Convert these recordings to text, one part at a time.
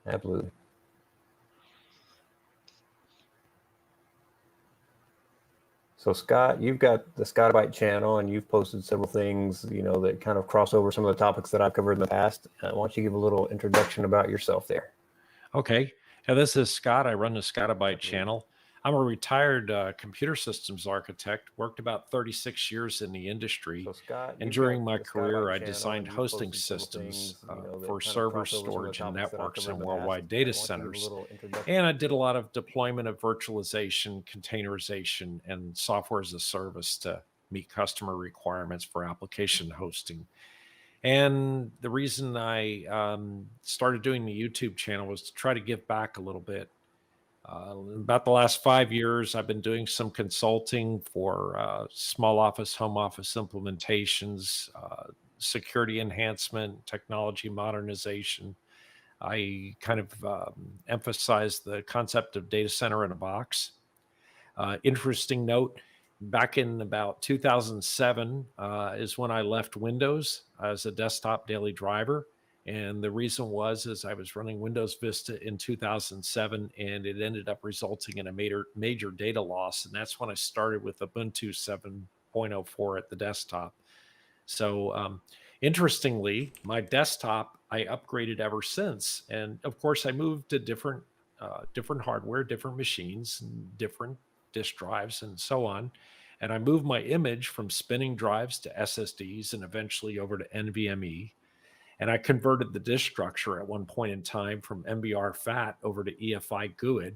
Absolutely. So Scott, you've got the scotti-byte channel, and you've posted several things, that kind of cross over some of the topics that I've covered in the past. Why don't you give a little introduction about yourself there? Okay. Yeah, this is Scott. I run the scotti-byte channel. I'm a retired computer systems architect, worked about 36 years in the industry. So Scott, And you've during got my the career, scotti-byte I channel, designed and you've hosting posted several systems things, that for kind of server cross over some of the storage and topics that I've networks covered in and the worldwide past. data Why don't you give a centers. little introduction? And I did a lot of deployment of virtualization, containerization, and software as a service to meet customer requirements for application hosting. And the reason I started doing the YouTube channel was to try to give back a little bit. About the last 5 years, I've been doing some consulting for small office, home office implementations, security enhancement, technology modernization. I kind of emphasize the concept of data center in a box. Interesting note, back in about 2007 is when I left Windows as a desktop daily driver. And the reason is I was running Windows Vista in 2007, and it ended up resulting in a major data loss. And that's when I started with Ubuntu 7.04 at the desktop. So interestingly, my desktop, I upgraded ever since. And of course, I moved to different hardware, different machines, and different disk drives, and so on. And I moved my image from spinning drives to SSDs and eventually over to NVMe. And I converted the disk structure at one point in time from MBR FAT over to EFI GUID,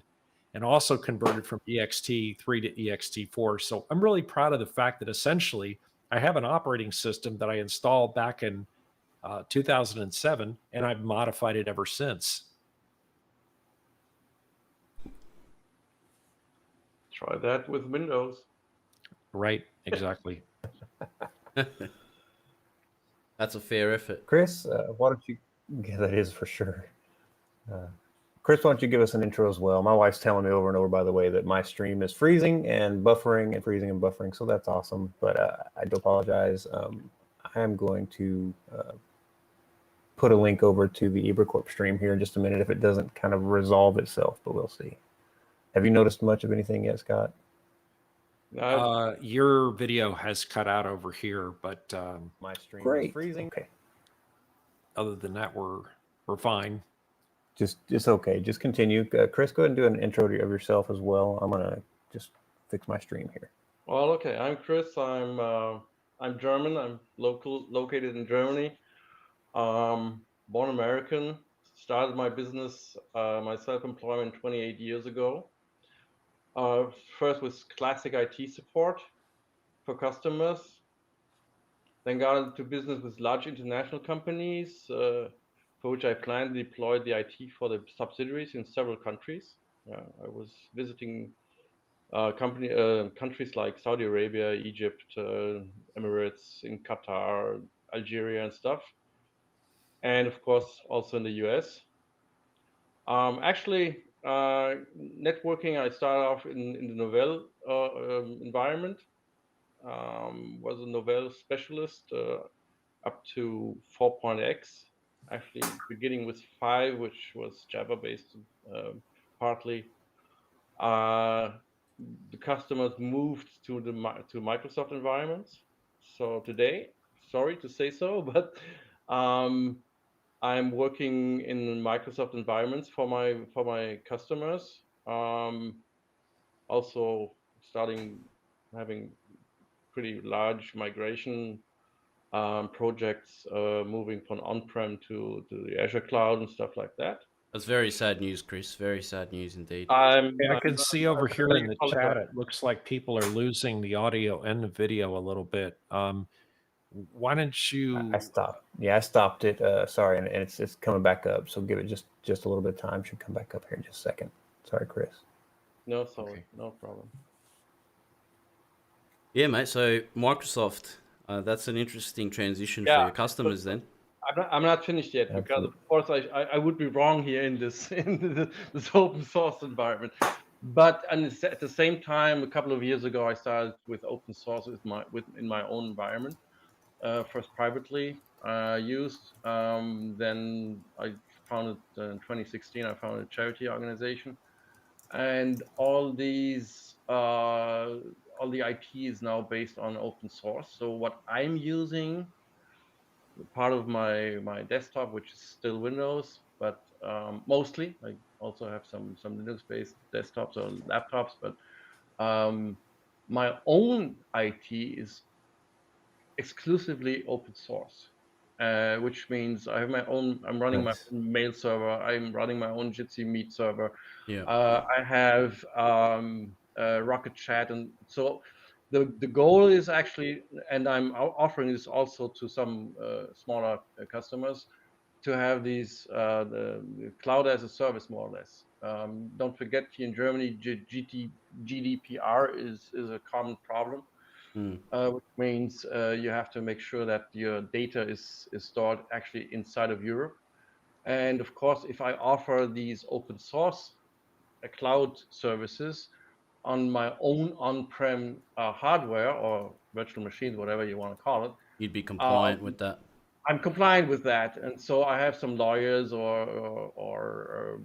and also converted from ext3 to ext4. So I'm really proud of the fact that essentially I have an operating system that I installed back in 2007, and I've modified it ever since. Try that with Windows. Right, exactly. That's a fair effort. Chris, why don't you? Yeah, that is for sure. Chris, why don't you give us an intro as well? My wife's telling me over and over, by the way, that my stream is freezing and buffering and freezing and buffering. So that's awesome. But I do apologize. I am going to put a link over to the IBRACORP stream here in just a minute if it doesn't kind of resolve itself, but we'll see. Have you noticed much of anything yet, Scott? Your video has cut out over here, but my stream is freezing. Okay. Other than that, we're fine. Just okay. Just continue. Chris, go ahead and do an intro of yourself as well. I'm gonna just fix my stream here. Well, okay. I'm Chris. I'm German. I'm located in Germany. Born American. Started my business, my self-employment 28 years ago. First with classic IT support for customers. Then got into business with large international companies, for which I planned to deploy the IT for the subsidiaries in several countries. I was visiting countries like Saudi Arabia, Egypt, Emirates, in Qatar, Algeria, and stuff. And of course, also in the US. Actually, networking, I started off in the Novell environment. Was a Novell specialist up to 4.x, actually beginning with 5, which was Java-based partly. The customers moved to Microsoft environments. So today, sorry to say so, but I'm working in Microsoft environments for my customers. Also having pretty large migration projects, moving from on-prem to the Azure cloud and stuff like that. That's very sad news, Chris. Very sad news indeed. I can see over here in the chat, it looks like people are losing the audio and the video a little bit. Why don't you? I stopped. Yeah, I stopped it. Sorry, and it's coming back up. So give it just a little bit of time. Should come back up here in just a second. Sorry, Chris. No, sorry, okay. No problem. Yeah, mate. So Microsoft, that's an interesting transition for your customers. Then I'm not finished yet. Absolutely. Because of course I would be wrong here in this this open source environment. But at the same time, a couple of years ago, I started with open source in my own environment. First privately, used. Then I founded in 2016. I founded a charity organization, and all the IP is now based on open source. So what I'm using, part of my desktop, which is still Windows, but mostly I also have some Linux-based desktops or laptops, but my own IT is exclusively open source, which means I have my own. I'm running my Nice. own mail server. I'm running my own Jitsi Meet server. Yeah. I have Rocket Chat, and so the goal is actually, and I'm offering this also to some smaller customers, to have these the cloud as a service, more or less. Don't forget, here in Germany, GDPR is a common problem, Mm. which means you have to make sure that your data is stored actually inside of Europe. And of course, if I offer these open source cloud services on my own on-prem hardware or virtual machines, whatever you want to call it, You'd be compliant um, with that. I'm compliant with that, and so I have some lawyers or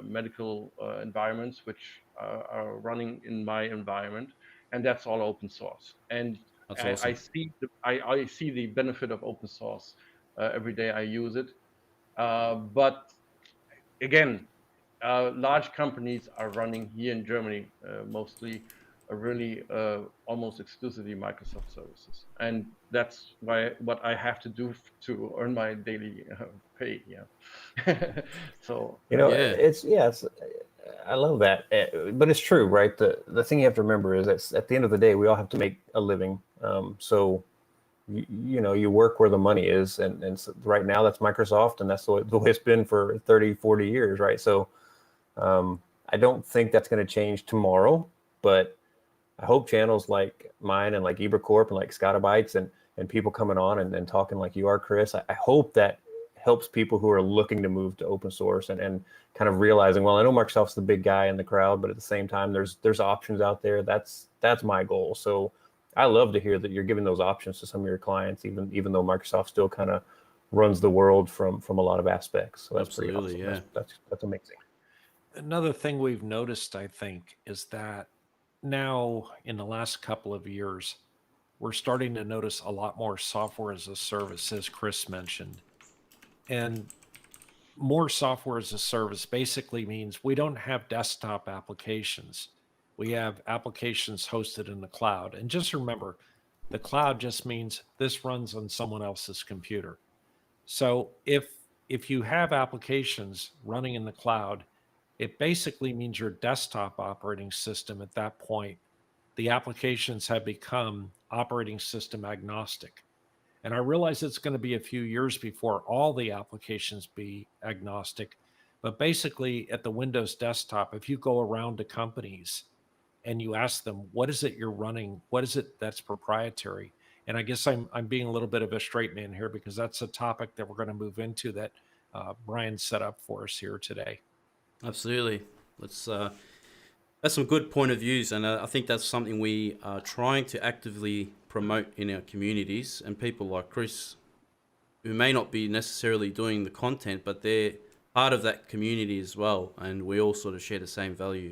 medical environments which are running in my environment, and that's all open source. And That's I awesome. see I see the benefit of open source every day I use it. But again, large companies are running here in Germany mostly really almost exclusively Microsoft services, and that's why what I have to do to earn my daily pay. Yeah. So You know, Yeah. it's I love that, but it's true, right? The thing you have to remember is that at the end of the day, we all have to make a living. So you know, you work where the money is, and so right now that's Microsoft, and that's the way it's been for 30, 40 years, right? So I don't think that's going to change tomorrow, but I hope channels like mine and like IBRACORP and like scotti-bytes and people coming on and talking like you are, Chris, I hope that helps people who are looking to move to open source and kind of realizing, well, I know Microsoft's the big guy in the crowd, but at the same time, there's options out there. That's my goal. So I love to hear that you're giving those options to some of your clients, even though Microsoft still kind of runs the world from a lot of aspects. So that's pretty Absolutely, awesome. yeah. That's amazing. Another thing we've noticed, I think, is that now in the last couple of years, we're starting to notice a lot more software as a service, as Chris mentioned. And more software as a service basically means we don't have desktop applications. We have applications hosted in the cloud. And just remember, the cloud just means this runs on someone else's computer. So if you have applications running in the cloud, it basically means your desktop operating system at that point, the applications have become operating system agnostic. And I realize it's going to be a few years before all the applications be agnostic. But basically, at the Windows desktop, if you go around to companies and you ask them, what is it you're running? What is it that's proprietary? And I guess I'm being a little bit of a straight man here because that's a topic that we're going to move into that Brian set up for us here today. Absolutely. That's some good point of views, and I think that's something we are trying to actively promote in our communities. And people like Chris, who may not be necessarily doing the content, but they're part of that community as well. And we all sort of share the same value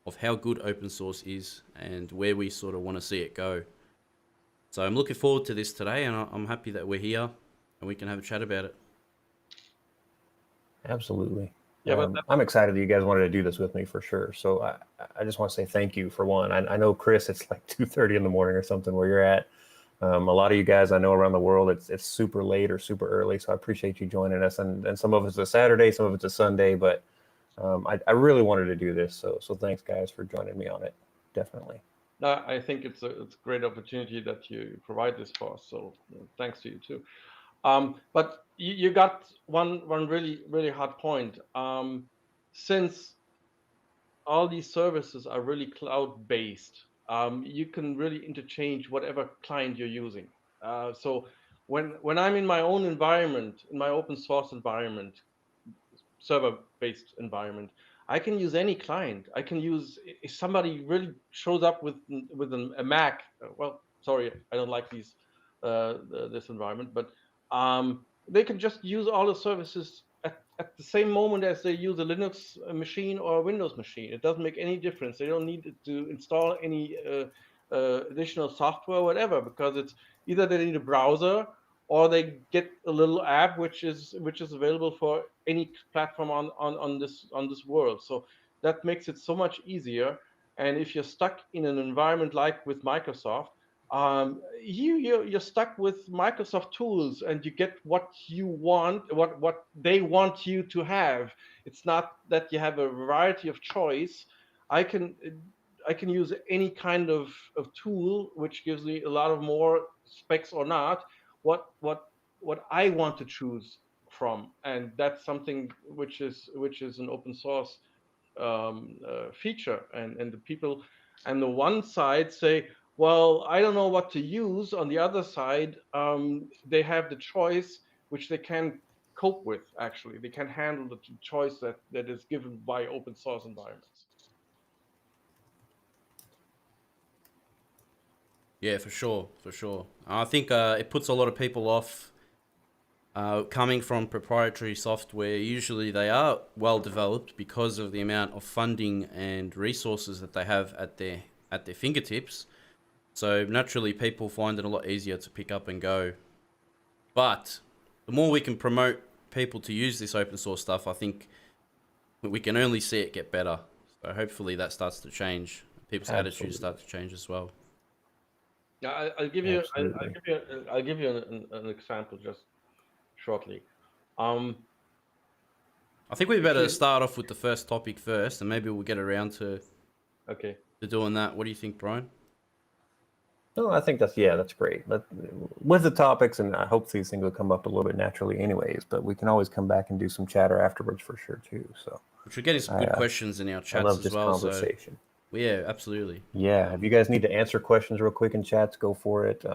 of how good open source is and where we sort of want to see it go. So I'm looking forward to this today, and I'm happy that we're here and we can have a chat about it. Absolutely. yeah, but I'm excited that you guys wanted to do this with me for sure. So I just want to say thank you for one. I know, Chris, it's like 2:30 in the morning or something where you're at. A lot of you guys I know around the world, it's super late or super early. So I appreciate you joining us. And some of it's a Saturday, some of it's a Sunday, but I really wanted to do this. So thanks, guys, for joining me on it. Definitely. no, I think it's a great opportunity that you provide this for us. So thanks to you too. But you got one really hard point. Since all these services are really cloud based, you can really interchange whatever client you're using. So when I'm in my own environment, in my open source environment, server based environment, I can use any client. I can use, if somebody really shows up with a Mac. Well, sorry, I don't like this environment, but they can just use all the services at the same moment as they use a Linux machine or a Windows machine. It doesn't make any difference. They don't need to install any additional software or whatever, because it's either they need a browser or they get a little app which is available for any platform on this world. So that makes it so much easier. And if you're stuck in an environment like with Microsoft, you're stuck with Microsoft tools, and you get what you want, what they want you to have. It's not that you have a variety of choice. I can use any kind of tool which gives me a lot of more specs or not, what I want to choose from, and that's something which is an open source feature. And the people on the one side say, well, I don't know what to use. On the other side, they have the choice which they can cope with. Actually, they can handle the choice that is given by open source environments. Yeah, for sure. I think it puts a lot of people off coming from proprietary software. Usually they are well developed because of the amount of funding and resources that they have at their fingertips. So naturally people find it a lot easier to pick up and go. But the more we can promote people to use this open source stuff, I think we can only see it get better. So hopefully that starts to change. People's attitudes start to change as well. Yeah, I'll give you an example just shortly. I think we better start off with the first topic first, and maybe we'll get around to doing that. What do you think, Brian? No, I think that's great. With the topics, and I hope these things will come up a little bit naturally anyways, but we can always come back and do some chatter afterwards for sure too. So we're getting some good questions in our chats as well. Conversation. So, yeah, absolutely. Yeah, if you guys need to answer questions real quick in chats, go for it.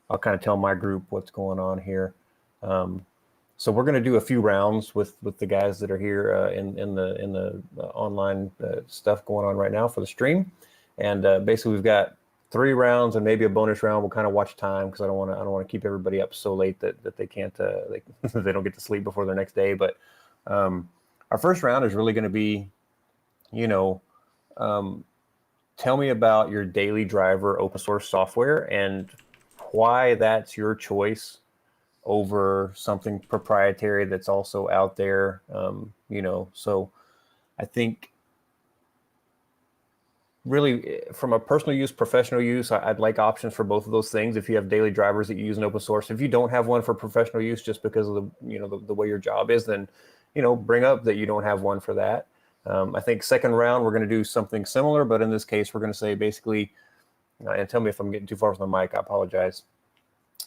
I'll kind of tell my group what's going on here. So we're going to do a few rounds with the guys that are here in the online stuff going on right now for the stream, and basically we've got 3 rounds and maybe a bonus round. We'll kind of watch time because I don't want to keep everybody up so late that they can't they don't get to sleep before their next day. But our first round is really going to be, tell me about your daily driver open source software and why that's your choice over something proprietary that's also out there. So I think really from a personal use, professional use, I'd like options for both of those things. If you have daily drivers that you use in open source, if you don't have one for professional use just because of the way your job is, then bring up that you don't have one for that. I think second round we're going to do something similar, but in this case we're going to say basically, and tell me if I'm getting too far from the mic, I apologize.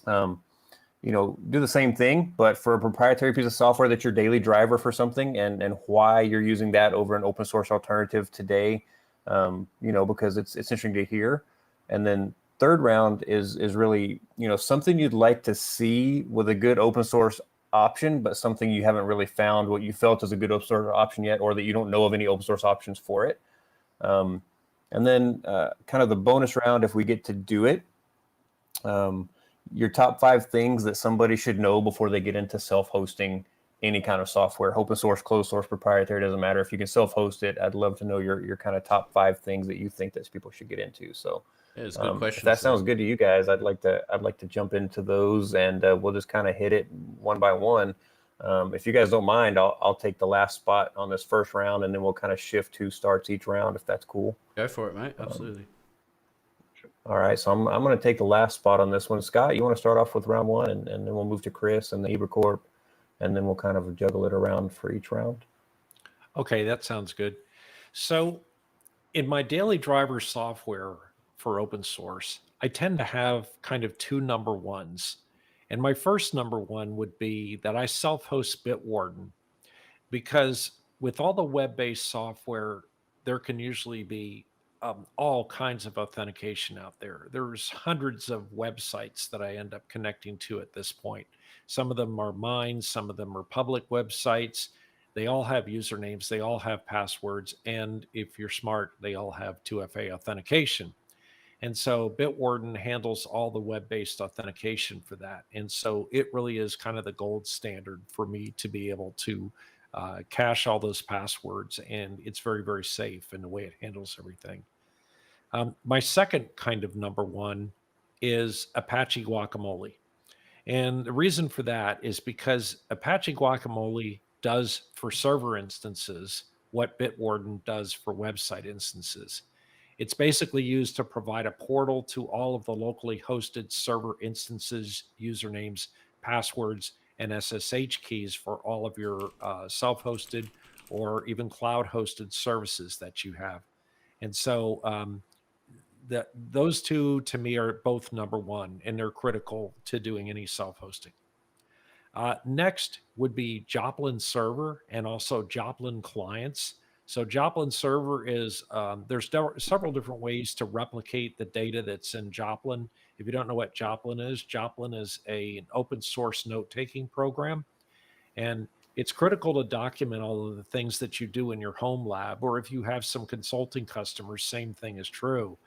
Do the same thing, but for a proprietary piece of software that's your daily driver for something, and why you're using that over an open source alternative today. Because it's interesting to hear. And then third round is really, something you'd like to see with a good open source option, but something you haven't really found what you felt is a good open source option yet, or that you don't know of any open source options for it. And then kind of the bonus round, if we get to do it, your top 5 things that somebody should know before they get into self-hosting any kind of software, open source, closed source, proprietary, doesn't matter. If you can self-host it, I'd love to know your kind of top 5 things that you think that people should get into. So yeah, it's a good question. If that sounds good to you guys, I'd like to jump into those, and we'll just kind of hit it one by one. If you guys don't mind, I'll take the last spot on this first round, and then we'll kind of shift who starts each round, if that's cool. Go for it, mate. Absolutely. All right, so I'm going to take the last spot on this one. Scott, you want to start off with round 1, and then we'll move to Chris and the IBRACORP, and then we'll kind of juggle it around for each round. Okay, that sounds good. So in my daily driver software for open source, I tend to have kind of 2 number ones. And my first number one would be that I self-host Bitwarden, because with all the web-based software, there can usually be all kinds of authentication out there. There's hundreds of websites that I end up connecting to at this point. Some of them are mine, some of them are public websites. They all have usernames, they all have passwords, and if you're smart, they all have 2FA authentication. And so Bitwarden handles all the web-based authentication for that. And so it really is kind of the gold standard for me to be able to cache all those passwords. And it's very, very safe in the way it handles everything. My second kind of number one is Apache Guacamole. And the reason for that is because Apache Guacamole does for server instances what Bitwarden does for website instances. It's basically used to provide a portal to all of the locally hosted server instances, usernames, passwords, and SSH keys for all of your self-hosted or even cloud-hosted services that you have. And so those two to me are both number one, and they're critical to doing any self-hosting. Next would be Joplin Server and also Joplin Clients. So Joplin Server is, there's several different ways to replicate the data that's in Joplin. If you don't know what Joplin is an open source note-taking program. And it's critical to document all of the things that you do in your home lab, or if you have some consulting customers, same thing is true.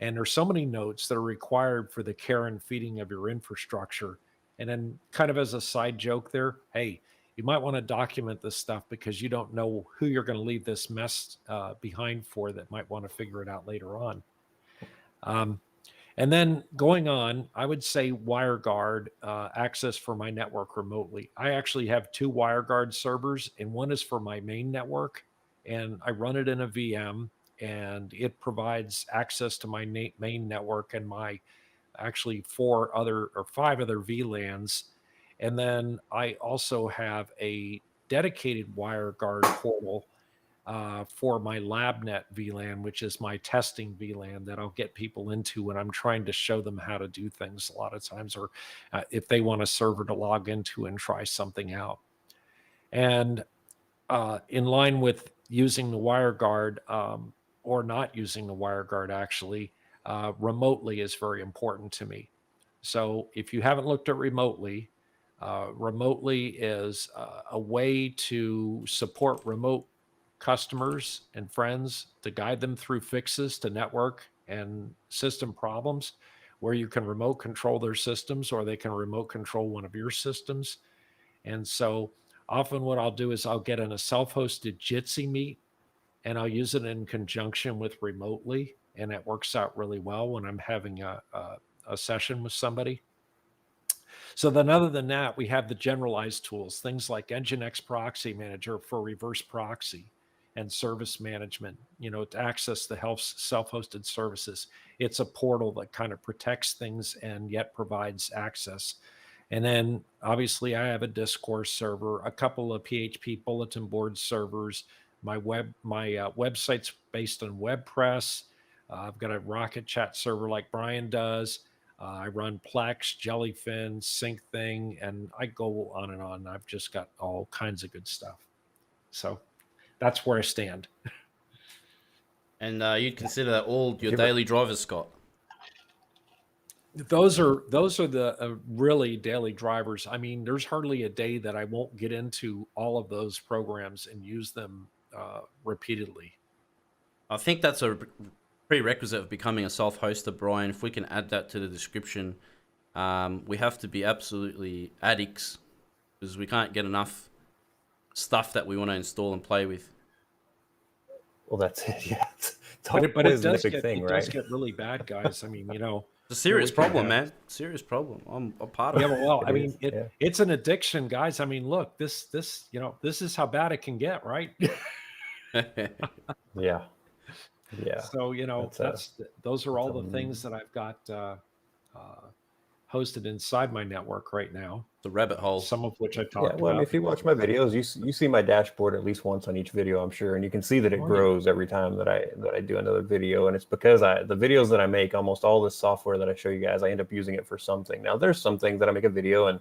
And there's so many notes that are required for the care and feeding of your infrastructure. And then kind of as a side joke there, hey, you might want to document this stuff because you don't know who you're going to leave this mess behind for that might want to figure it out later on. And then going on, I would say WireGuard access for my network remotely. I actually have 2 WireGuard servers, and one is for my main network, and I run it in a VM, and it provides access to my main network and my actually 5 other VLANs. And then I also have a dedicated WireGuard portal for my LabNet VLAN, which is my testing VLAN that I'll get people into when I'm trying to show them how to do things a lot of times, or if they want a server to log into and try something out. And in line with using the WireGuard or not using the WireGuard, actually, remotely is very important to me. So if you haven't looked at remotely, remotely is a way to support remote customers and friends, to guide them through fixes to network and system problems, where you can remote control their systems or they can remote control one of your systems. And so often what I'll do is I'll get in a self-hosted Jitsi meet and I'll use it in conjunction with remotely. And it works out really well when I'm having a session with somebody. So then other than that, we have the generalized tools, things like Nginx Proxy Manager for reverse proxy and service management, to access the self-hosted services. It's a portal that kind of protects things and yet provides access. And then obviously I have a discourse server, a couple of PHP bulletin board servers. My website's based on WordPress. I've got a Rocket Chat server like Brian does. I run Plex, Jellyfin, SyncThing, and I go on and on. I've just got all kinds of good stuff. So that's where I stand. And you'd consider that all your daily drivers, Scott? Those are the really daily drivers. I mean, there's hardly a day that I won't get into all of those programs and use them repeatedly. I think that's a prerequisite of becoming a self-hoster, Brian. If we can add that to the description, we have to be absolutely addicts because we can't get enough stuff that we want to install and play with. Well, that's it. Yeah, it's but it does right? get really bad, guys. I mean, it's a serious problem, man. Serious problem. I'm part of it. Yeah, well, I mean, it's an addiction, guys. I mean, look, this is how bad it can get, right? Yeah. So those are all the things that I've got hosted inside my network right now. The rabbit hole. Some of which I talked well, about. if you watch my videos, you see my dashboard at least once on each video, I'm sure, and you can see that it grows every time that I do another video, and it's because the videos that I make, almost all this software that I show you guys, I end up using it for something. Now, there's some things that I make a video and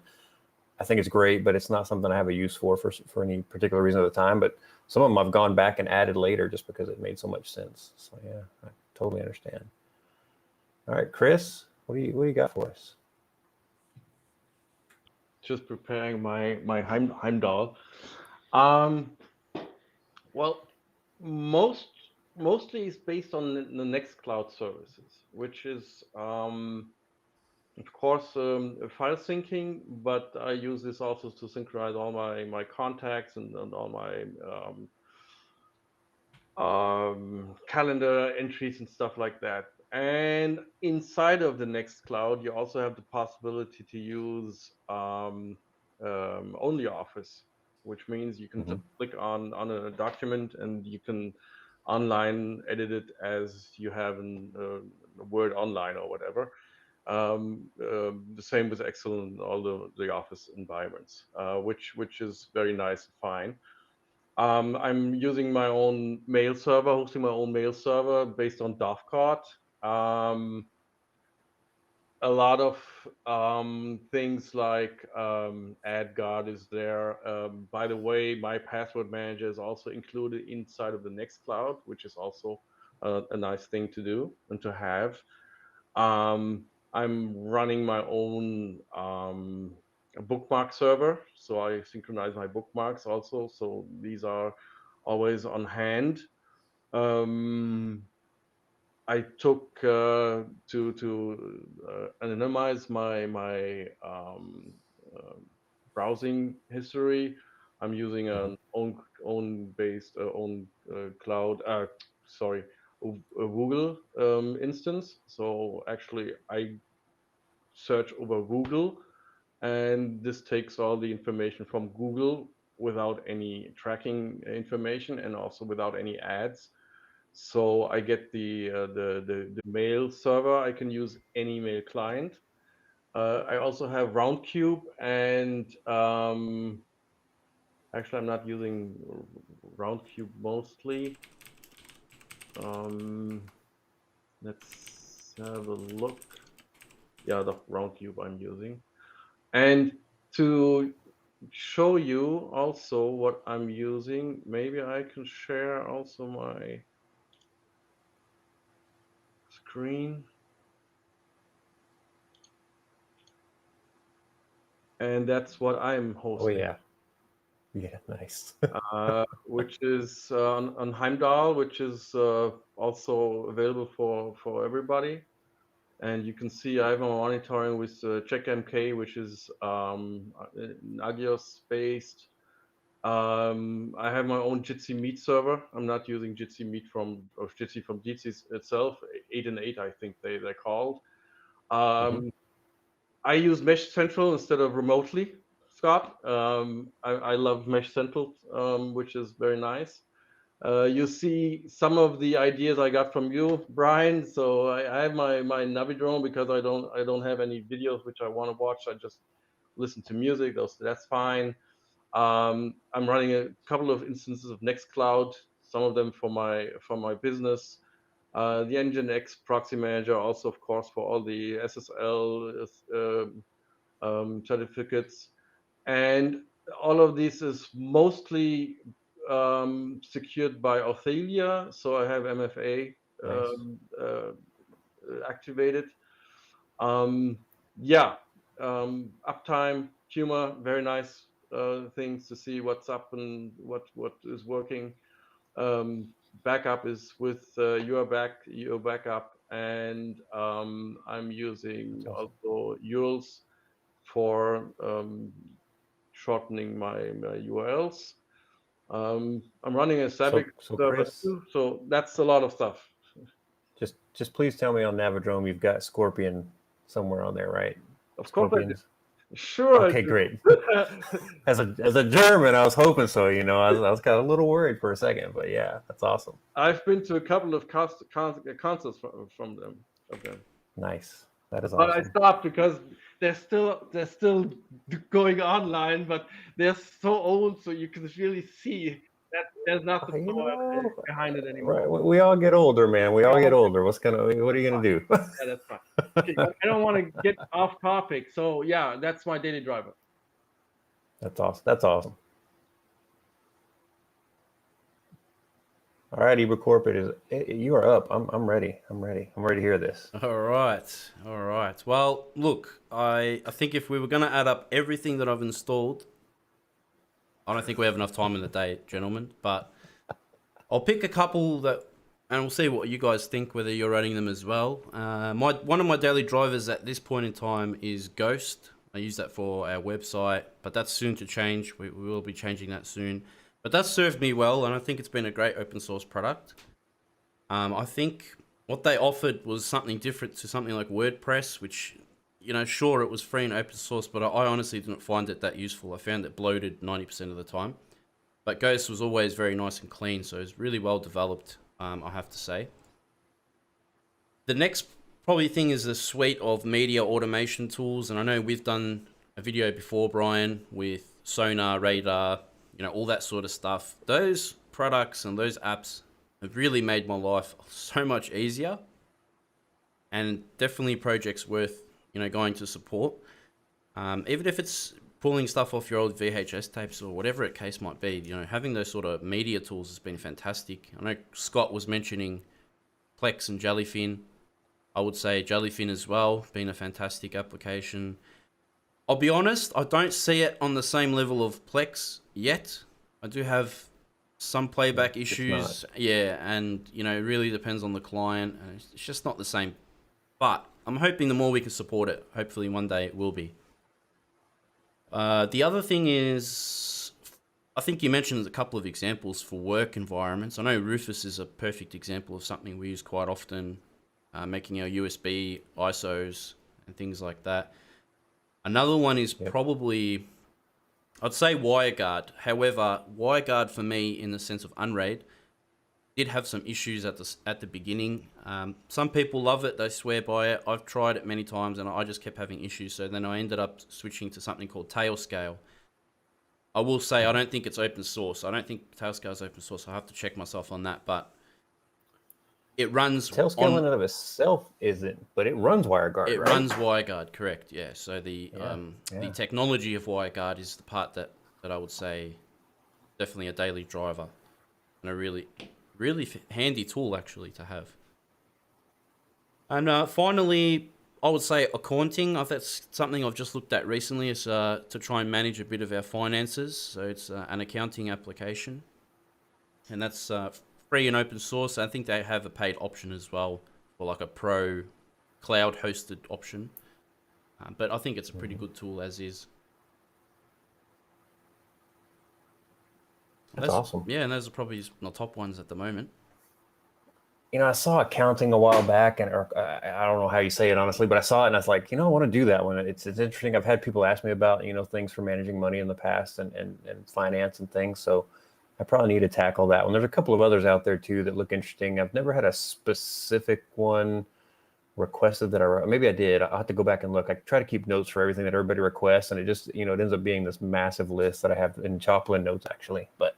I think it's great, but it's not something I have a use for any particular reason at the time. But some of them I've gone back and added later just because it made so much sense. So yeah, I totally understand. All right, Chris, what do you got for us? Just preparing my Heimdall. Well, most mostly is based on the Nextcloud services, which is of course file syncing, but I use this also to synchronize all my contacts and all my calendar entries and stuff like that. And inside of the Nextcloud, you also have the possibility to use OnlyOffice, which means you can just click on a document and you can online edit it as you have in Word Online or whatever. The same with Excel and all the Office environments, which is very nice and fine. I'm using my own mail server, hosting my own mail server based on Dovecot. A lot of things like AdGuard is there. By the way, my password manager is also included inside of the Nextcloud, which is also a nice thing to do and to have. I'm running my own bookmark server, so I synchronize my bookmarks also. So these are always on hand. I took to anonymize my browsing history. I'm using an own based own cloud. Sorry, a Google instance. So actually, I search over Google, and this takes all the information from Google without any tracking information and also without any ads. So I get the mail server. I can use any mail client. I also have Roundcube, and actually I'm not using Roundcube mostly. Let's have a look. Yeah, the Roundcube I'm using. And to show you also what I'm using, maybe I can share also my screen. And that's what I'm hosting. Oh yeah. Yeah, nice. Which is on Heimdall, which is also available for everybody. And you can see I have a monitoring with CheckMK, which is Nagios based. I have my own Jitsi Meet server. I'm not using Jitsi Meet from Jitsi itself. 8 and 8, I think they're called. I use Mesh Central instead of remotely, Scott. I love Mesh Central, which is very nice. You see some of the ideas I got from you, Brian. So I have my Navidrone because I don't have any videos which I want to watch. I just listen to music. That's fine. I'm running a couple of instances of Nextcloud, some of them for my business. The Nginx proxy manager also, of course, for all the SSL certificates. And all of this is mostly secured by Authelia. So I have MFA activated. Yeah, uptime, Puma, very nice things to see what's up and what is working. Backup is with your backup, and I'm using also URLs for shortening my URLs. I'm running a Sabic server Chris, too, so that's a lot of stuff. Just please tell me on Navidrome you've got Scorpion somewhere on there, right? Of course, Scorpions. Sure. Okay, great. as a German, I was hoping so. You know, I was kind of a little worried for a second, but yeah, that's awesome. I've been to a couple of concerts from them. Nice. That is but awesome. I stopped because they're still going online, but they're so old, so you can really see that there's nothing behind it anymore. Right. We all get older, man. We all get older. What are you gonna do? Yeah, that's fine. Okay, I don't want to get off topic, so yeah, that's my daily driver. That's awesome. That's awesome. All right, IBRACORP, you are up. I'm ready. I'm ready to hear this. All right. Well, look, I think if we were going to add up everything that I've installed, I don't think we have enough time in the day, gentlemen, but I'll pick a couple that and we'll see what you guys think, whether you're running them as well. One of my daily drivers at this point in time is Ghost. I use that for our website, but that's soon to change. We will be changing that soon. But that's served me well, and I think it's been a great open source product. I think what they offered was something different to something like WordPress, which, you know, sure, it was free and open source, but I honestly didn't find it that useful. I found it bloated 90% of the time. But Ghost was always very nice and clean, so it's really well developed, I have to say. The next probably thing is the suite of media automation tools, and I know we've done a video before, Brian, with Sonar, Radar, you know, all that sort of stuff. Those products and those apps have really made my life so much easier, and definitely projects worth, you know, going to support. Even if it's pulling stuff off your old VHS tapes or whatever the case might be, you know, having those sort of media tools has been fantastic. I know Scott was mentioning Plex and Jellyfin. I would say Jellyfin as well, been a fantastic application. I'll be honest, I don't see it on the same level of Plex yet. I do have some playback issues, yeah, and, you know, it really depends on the client, and it's just not the same. But I'm hoping the more we can support it, hopefully one day it will be. The other thing is, I think you mentioned a couple of examples for work environments. I know Rufus is a perfect example of something we use quite often, making our USB ISOs and things like that. Another one is probably, I'd say WireGuard. However, WireGuard for me, in the sense of Unraid, did have some issues at the beginning. Some people love it, they swear by it. I've tried it many times and I just kept having issues. So then I ended up switching to something called Tailscale. I will say I don't think it's open source. I don't think Tailscale is open source. I have to check myself on that, but it runs. Tailscale in and of itself isn't, but it runs WireGuard. It right? runs WireGuard, correct? Yeah. So the technology of WireGuard is the part that I would say definitely a daily driver, and a really handy tool actually to have. And finally, I would say accounting. That's something I've just looked at recently, is to try and manage a bit of our finances. So it's an accounting application, and that's free and open source. I think they have a paid option as well, for like a pro cloud hosted option. But I think it's a pretty good tool as is. That's awesome. Yeah, and those are probably my top ones at the moment. You know, I saw accounting a while back, and I don't know how you say it honestly, but I saw it and I was like, you know, I want to do that one. It's interesting. I've had people ask me about, you know, things for managing money in the past and finance and things. So I probably need to tackle that one. There's a couple of others out there too that look interesting. I've never had a specific one requested that maybe I did. I'll have to go back and look. I try to keep notes for everything that everybody requests, and it just, you know, it ends up being this massive list that I have in Choplin notes actually. But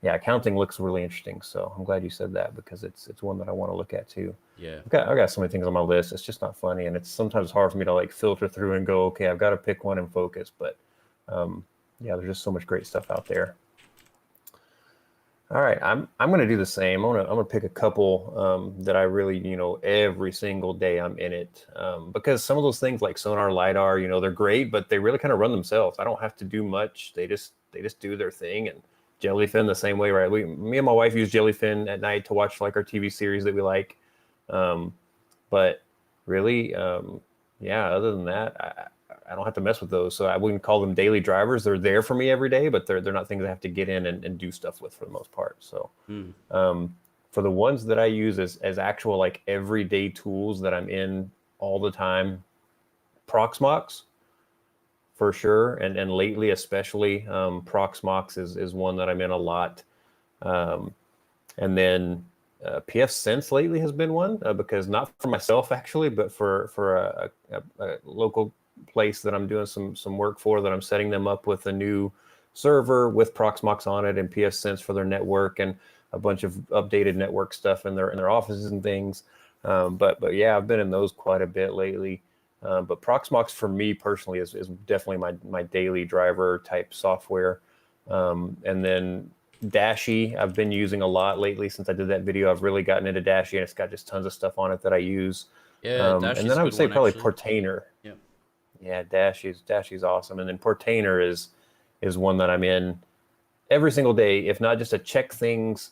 yeah, accounting looks really interesting. So I'm glad you said that, because it's one that I want to look at too. Yeah. I got so many things on my list. It's just not funny. And it's sometimes hard for me to like filter through and go, okay, I've got to pick one and focus. But yeah, there's just so much great stuff out there. All right, I'm going to do the same. I'm going to pick a couple that I really, you know, every single day I'm in it, because some of those things like Sonar, LiDAR, you know, they're great, but they really kind of run themselves. I don't have to do much. They just do their thing. And Jellyfin the same way, right? Me and my wife use Jellyfin at night to watch like our TV series that we like. But really, yeah, other than that, I don't have to mess with those. So I wouldn't call them daily drivers. They're there for me every day, but they're not things I have to get in and do stuff with for the most part. So for the ones that I use as actual like everyday tools that I'm in all the time, Proxmox for sure. And lately, especially Proxmox is one that I'm in a lot. And then PF Sense lately has been one, because not for myself actually, but for a local place that I'm doing some work for, that I'm setting them up with a new server with Proxmox on it and PF Sense for their network and a bunch of updated network stuff in their offices and things. But yeah, I've been in those quite a bit lately. But Proxmox for me personally is definitely my daily driver type software. And then Dashi I've been using a lot lately since I did that video. I've really gotten into Dashi, and it's got just tons of stuff on it that I use. Yeah, and then I would say probably actually. Portainer. Yeah. Yeah, Dashi's awesome. And then Portainer is one that I'm in every single day, if not just to check things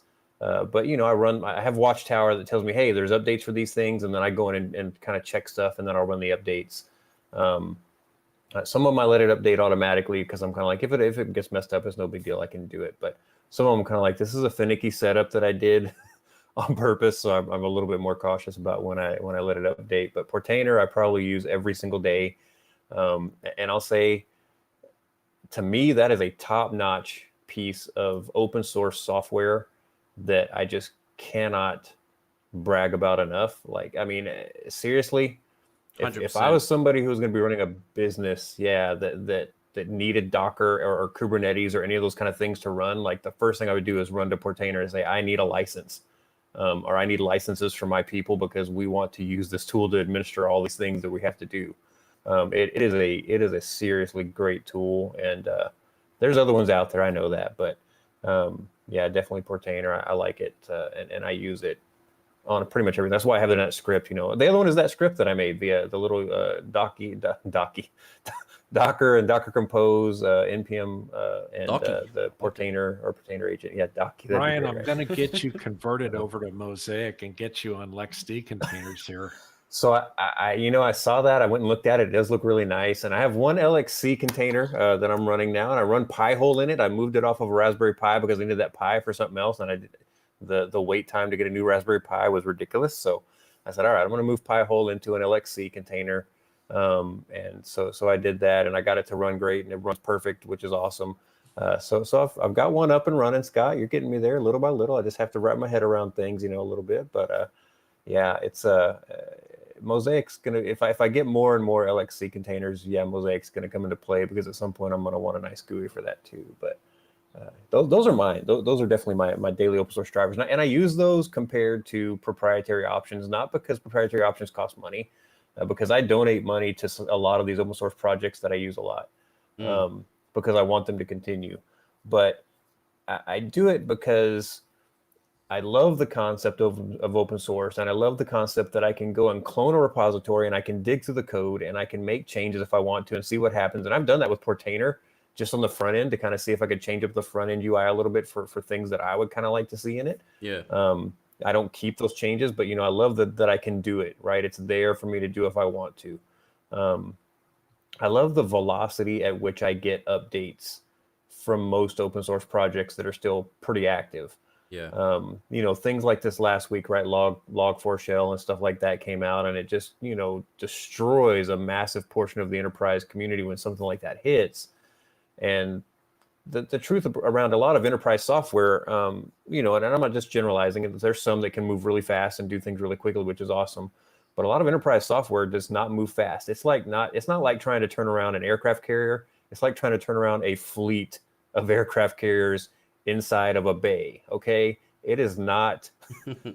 But I have Watchtower that tells me, hey, there's updates for these things, and then I go in and kind of check stuff, and then I'll run the updates. Some of them I let it update automatically because I'm kind of like, if it gets messed up, it's no big deal, I can do it. But some of them kind of like, this is a finicky setup that I did on purpose, so I'm a little bit more cautious about when I let it update. But Portainer I probably use every single day, and I'll say, to me, that is a top-notch piece of open source software that I just cannot brag about enough. Like, I mean, seriously, if I was somebody who was going to be running a business, that needed Docker or Kubernetes or any of those kind of things to run, like the first thing I would do is run to Portainer and say, I need a license, or I need licenses for my people because we want to use this tool to administer all these things that we have to do. It is a seriously great tool, and there's other ones out there, I know that, but definitely Portainer. I like it, and I use it on pretty much everything. That's why I have the .NET script. The other one is that script that I made via the little Docker and Docker Compose, npm, and the Portainer or Portainer agent. Yeah, Docky. Ryan, I'm going to get you converted over to Mosaic and get you on LXD containers here. So I saw that. I went and looked at it. It does look really nice. And I have one LXC container that I'm running now, and I run Pi-hole in it. I moved it off of a Raspberry Pi because I needed that Pi for something else, and I did the wait time to get a new Raspberry Pi was ridiculous. So I said, all right, I'm going to move Pi-hole into an LXC container. And so I did that, and I got it to run great, and it runs perfect, which is awesome. So I've got one up and running. Scott, you're getting me there little by little. I just have to wrap my head around things, a little bit. But it's Mosaic's gonna, if I get more and more LXC containers, Mosaic's gonna come into play, because at some point I'm gonna want a nice GUI for that too. But those are mine. Those are definitely my daily open source drivers, and I use those compared to proprietary options, not because proprietary options cost money, because I donate money to a lot of these open source projects that I use a lot, because I want them to continue. But I do it because I love the concept of open source, and I love the concept that I can go and clone a repository, and I can dig through the code, and I can make changes if I want to and see what happens. And I've done that with Portainer, just on the front end, to kind of see if I could change up the front end UI a little bit for things that I would kind of like to see in it. Yeah. I don't keep those changes, but I love that I can do it, right? It's there for me to do if I want to. I love the velocity at which I get updates from most open source projects that are still pretty active. Yeah. Things like this last week, right? Log4Shell and stuff like that came out, and it just, destroys a massive portion of the enterprise community when something like that hits. And the truth around a lot of enterprise software, and I'm not just generalizing it, there's some that can move really fast and do things really quickly, which is awesome. But a lot of enterprise software does not move fast. It's not like trying to turn around an aircraft carrier. It's like trying to turn around a fleet of aircraft carriers inside of a bay. Okay, it is not.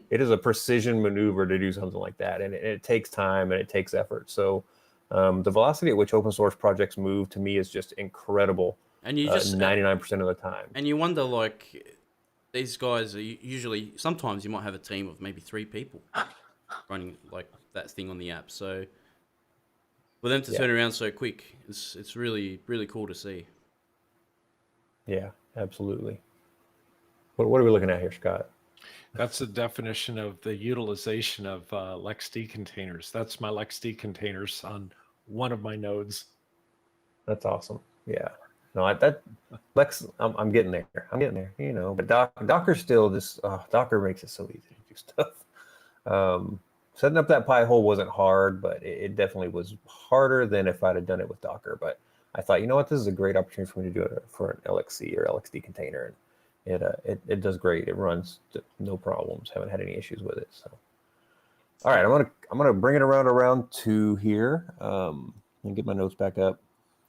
It is a precision maneuver to do something like that, and it takes time and it takes effort. So the velocity at which open source projects move, to me, is just incredible. And you just 99% of the time. And you wonder, like, these guys are usually, sometimes you might have a team of maybe 3 people running like that thing on the app. So for them to turn around so quick, it's really, really cool to see. Yeah, absolutely. What are we looking at here, Scott? That's the definition of the utilization of LXD containers. That's my LXD containers on one of my nodes. That's awesome. Yeah. No, I'm getting there. I'm getting there. But Docker still just Docker makes it so easy to do stuff. Setting up that Pi-hole wasn't hard, but it definitely was harder than if I'd have done it with Docker. But I thought, this is a great opportunity for me to do it for an LXC or LXD container. And it does great. It runs no problems. Haven't had any issues with it. So, all right, I'm gonna bring it around to round 2 here. And get my notes back up.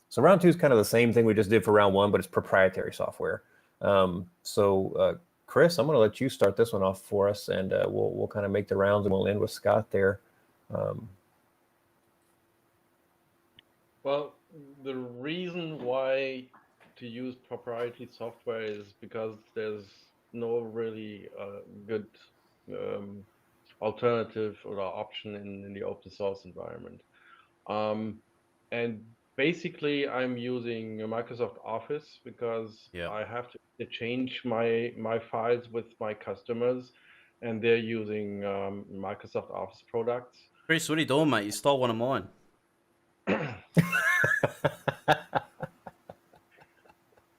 So round 2 is kind of the same thing we just did for round 1, but it's proprietary software. Chris, I'm going to let you start this one off for us, and we'll kind of make the rounds, and we'll end with Scott there. Well, the reason why to use proprietary software is because there's no really good alternative or option in the open source environment. And basically I'm using Microsoft Office because Yeah. I have to change my files with my customers, and they're using Microsoft Office products. Chris, what are you doing, mate? You stole one of mine.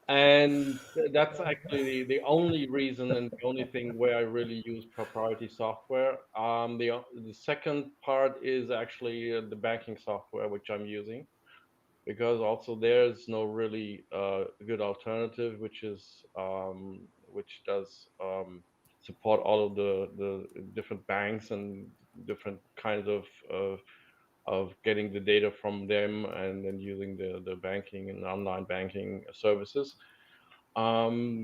And that's actually the only reason and the only thing where I really use proprietary software. The second part is actually the banking software which I'm using, because also there's no really good alternative which does support all of the different banks and different kinds of getting the data from them and then using the banking and online banking services,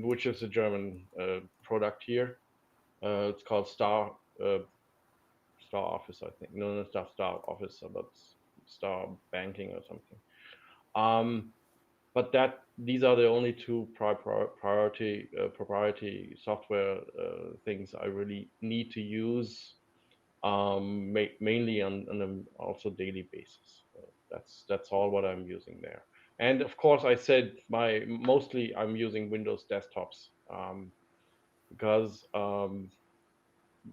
which is a German product here. It's called Star Office, I think. No, not Star Office, but Star Banking or something. But these are the only two proprietary software things I really need to use, mainly on an also daily basis. That's all what I'm using there. And of course, I said mostly I'm using Windows desktops, because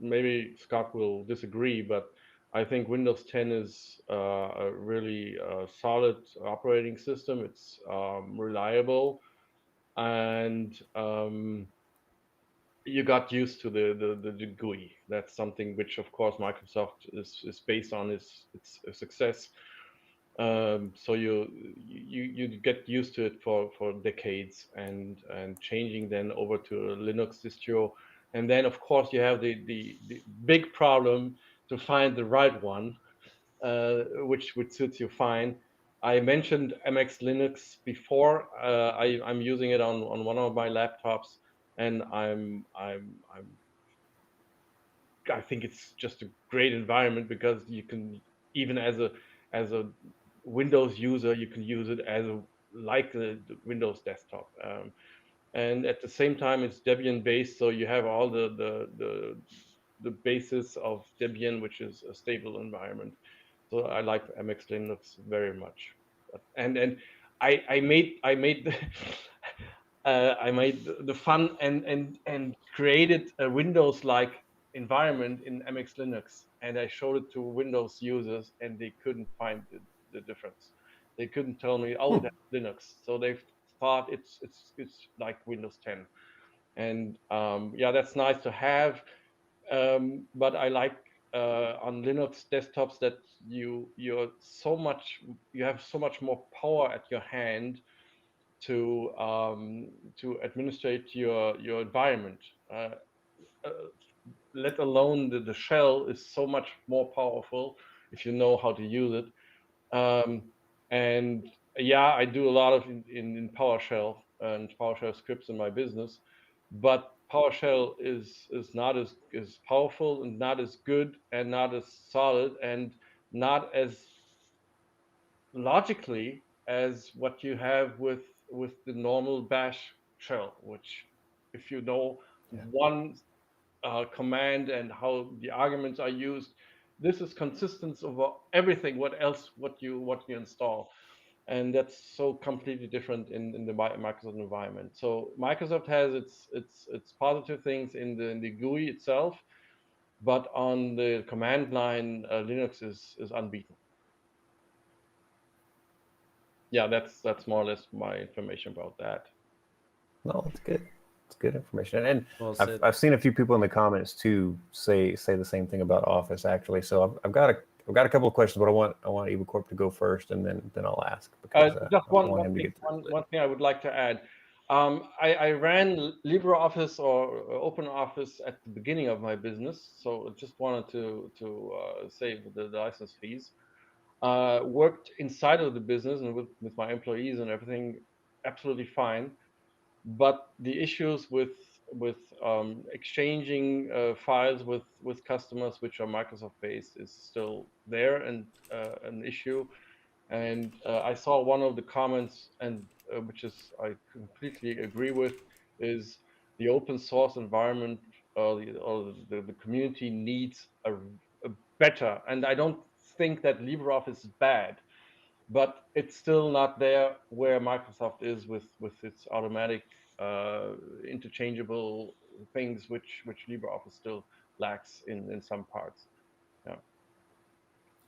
maybe Scott will disagree, but I think Windows 10 is a really solid operating system. It's reliable, and you got used to the GUI. That's something which, of course, Microsoft is based on its success. So you get used to it for decades, and changing then over to a Linux distro, and then of course you have the big problem to find the right one, which suits you fine. I mentioned MX Linux before. I'm using it on one of my laptops, and I think it's just a great environment, because you can, even as a Windows user, you can use it as like the Windows desktop. And at the same time, it's Debian based, so you have all the basis of Debian, which is a stable environment. So I like MX Linux very much. And I made the I made the fun and created a Windows-like environment in MX Linux, and I showed it to Windows users, and they couldn't find the difference. They couldn't tell me, oh, that's Linux. So they thought it's like Windows 10, and yeah, that's nice to have. But I like on Linux desktops that you have so much more power at your hand to administrate your environment. Uh, uh, let alone the shell is so much more powerful if you know how to use it. And yeah, I do a lot of in PowerShell and PowerShell scripts in my business, but PowerShell is not as powerful and not as good and not as solid and not as logically as what you have with the normal bash shell, which if you know one command and how the arguments are used, this is consistent over everything what you install, and that's so completely different in the Microsoft environment. So Microsoft has its positive things in the GUI itself, but on the command line, Linux is unbeaten. Yeah, that's more or less my information about that. No, it's good. It's good information. And Well said. I've seen a few people in the comments too say the same thing about Office actually. So I've got a couple of questions, but I want IBRACORP to go first, and then I'll ask, because Just I want him to get through one thing I would like to add. I ran LibreOffice or OpenOffice at the beginning of my business, so I just wanted to save the license fees. Worked inside of the business and with my employees and everything absolutely fine, but the issues with exchanging files with customers which are Microsoft based is still there, and an issue. And I saw one of the comments, and which is I completely agree with, is the open source environment, the community needs a better. And I don't think that LibreOffice is bad. but it's still not there where Microsoft is with its automatic interchangeable things, which LibreOffice still lacks in some parts. Yeah.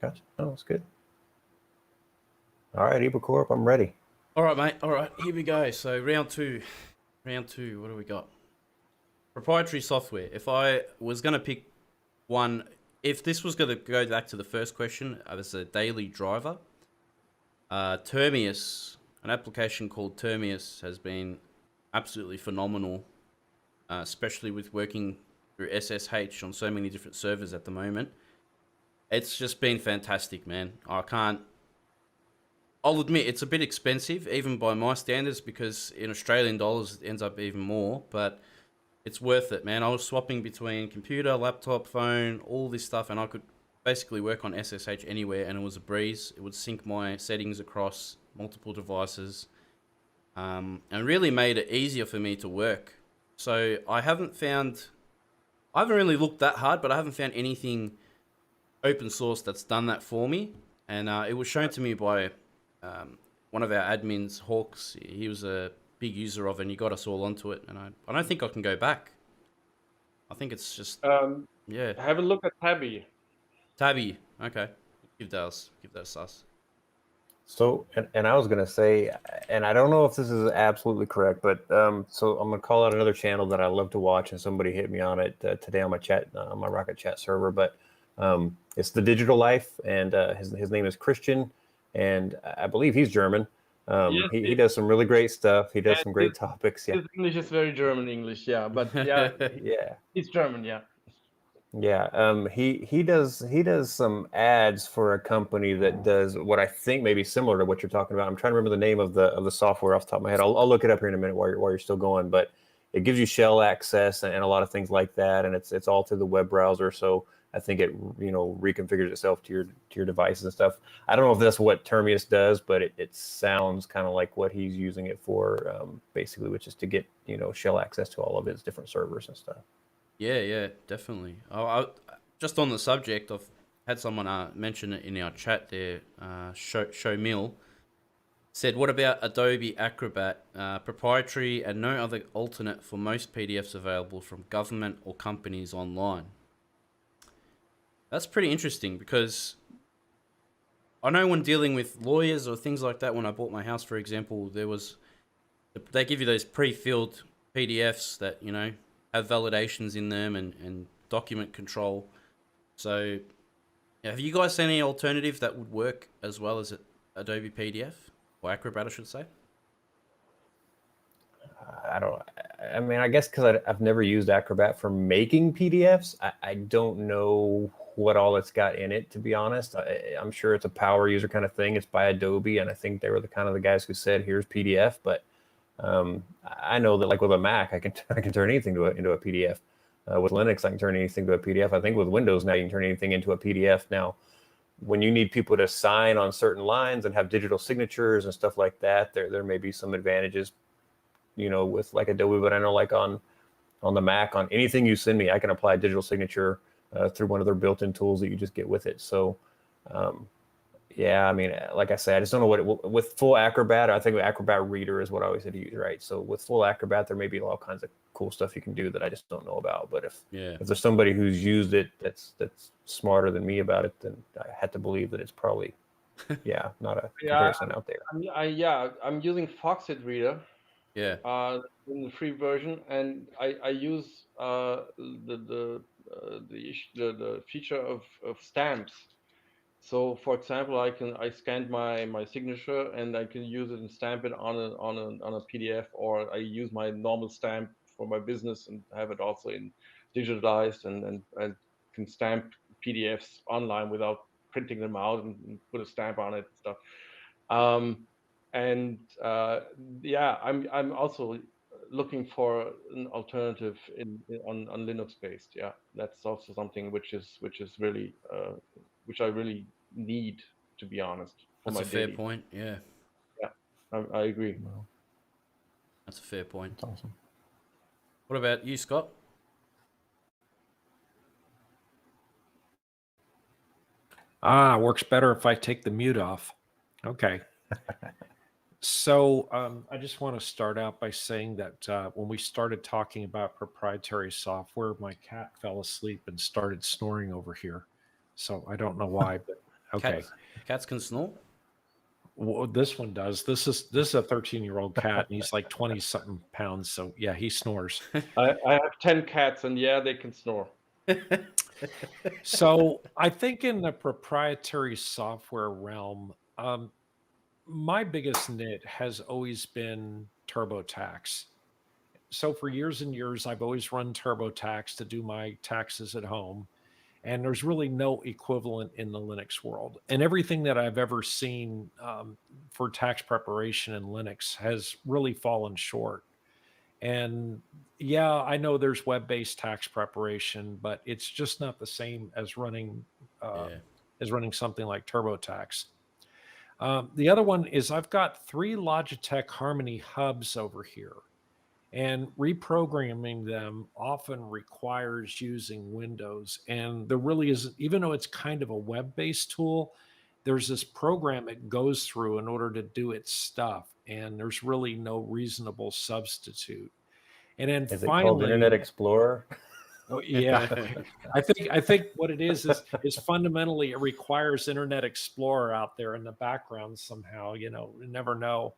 Gotcha. Oh, that's good. All right, IBRACORP, I'm ready. All right, mate. All right, here we go. So round two. What do we got? Proprietary software. If I was going to pick one, if this was going to go back to the first question, as a daily driver, Termius, an application called Termius, has been absolutely phenomenal, especially with working through SSH on so many different servers at the moment. It's just been fantastic, man. I'll admit it's a bit expensive, even by my standards, because in Australian dollars it ends up even more, but it's worth it, man. I was swapping between computer, laptop, phone, all this stuff, and I could basically work on SSH anywhere, and it was a breeze. It would sync my settings across multiple devices, and really made it easier for me to work. So I haven't really looked that hard, but I haven't found anything open source that's done that for me. And it was shown to me by one of our admins, Hawks. He was a big user of it, and he got us all onto it. And I don't think I can go back. I think it's just yeah. Have a look at Tabby. Tabby, okay. Give that a sus. So, and I was going to say, and I don't know if this is absolutely correct, but so I'm going to call out another channel that I love to watch, and somebody hit me on it today on my chat, on my Rocket Chat server, but it's The Digital Life, and his name is Christian, and I believe he's German. Yes, he does some really great stuff. He does some great topics. Yeah. His English is very German English, yeah, but yeah, Yeah. he's German, yeah. Yeah, he does some ads for a company that does what I think may be similar to what you're talking about. I'm trying to remember the name of the software off the top of my head. I'll look it up here in a minute while you're still going. But it gives you shell access and a lot of things like that, and it's all through the web browser. So I think it reconfigures itself to your devices and stuff. I don't know if that's what Termius does, but it sounds kind of like what he's using it for, basically, which is to get shell access to all of his different servers and stuff. Yeah, definitely. I just on the subject, I've had someone mention it in our chat there. Show Mill said, "What about Adobe Acrobat? Proprietary and no other alternate for most PDFs available from government or companies online." That's pretty interesting, because I know when dealing with lawyers or things like that, when I bought my house, for example, they give you those pre-filled PDFs that have validations in them and document control. So have you guys seen any alternative that would work as well as Adobe PDF or Acrobat, I should say? I mean, I guess because I've never used Acrobat for making PDFs, I don't know what all it's got in it, to be honest. I'm sure it's a power user kind of thing. It's by Adobe, and I think they were the guys who said, here's PDF, but I know that, like with a Mac, I can turn anything into a PDF. With Linux, I can turn anything to a PDF. I think with Windows now, you can turn anything into a PDF. Now, when you need people to sign on certain lines and have digital signatures and stuff like that, there may be some advantages, with like Adobe. But I know, like on the Mac, on anything you send me, I can apply a digital signature through one of their built-in tools that you just get with it. So, yeah, I mean, like I said, I just don't know with full Acrobat. I think Acrobat Reader is what I always had to use, right? So with full Acrobat, there may be all kinds of cool stuff you can do that I just don't know about. But if there's somebody who's used it that's smarter than me about it, then I had to believe that it's probably not a comparison out there. I'm using Foxit Reader. Yeah. In the free version, and I use the feature of stamps. So, for example, I scanned my signature, and I can use it and stamp it on a PDF, or I use my normal stamp for my business and have it also in digitalized, and can stamp PDFs online without printing them out and put a stamp on it and stuff. I'm also looking for an alternative on Linux based. Yeah, that's also something which is really which I really need, to be honest. That's a fair point. Yeah, I agree. Well, that's a fair point. That's awesome. What about you, Scott? Works better if I take the mute off. Okay. So I just want to start out by saying that when we started talking about proprietary software, my cat fell asleep and started snoring over here. So I don't know why, but okay. Cats can snore? Well, this one does. This is a 13-year-old cat, and he's like 20 something pounds. So yeah, he snores. I have 10 cats, and yeah, they can snore. So I think in the proprietary software realm, my biggest nit has always been TurboTax. So for years and years, I've always run TurboTax to do my taxes at home. And there's really no equivalent in the Linux world. And everything that I've ever seen for tax preparation in Linux has really fallen short. And yeah, I know there's web-based tax preparation, but it's just not the same as running something like TurboTax. The other one is I've got 3 Logitech Harmony hubs over here, and reprogramming them often requires using Windows. And there really isn't, even though it's kind of a web-based tool, there's this program it goes through in order to do its stuff, and there's really no reasonable substitute. And then Is it called Internet Explorer? Oh yeah, I think what it is fundamentally it requires Internet Explorer out there in the background somehow. You never know,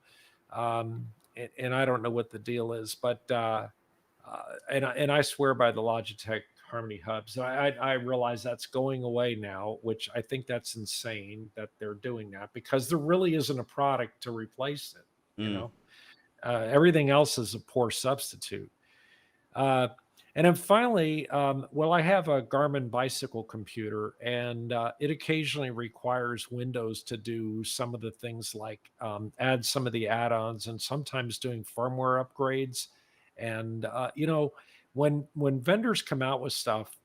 and I don't know what the deal is, but and I swear by the Logitech Harmony hubs. I realize that's going away now, which I think that's insane that they're doing that, because there really isn't a product to replace it. Everything else is a poor substitute. And then finally, I have a Garmin bicycle computer, and it occasionally requires Windows to do some of the things like add some of the add-ons and sometimes doing firmware upgrades. And, when vendors come out with stuff,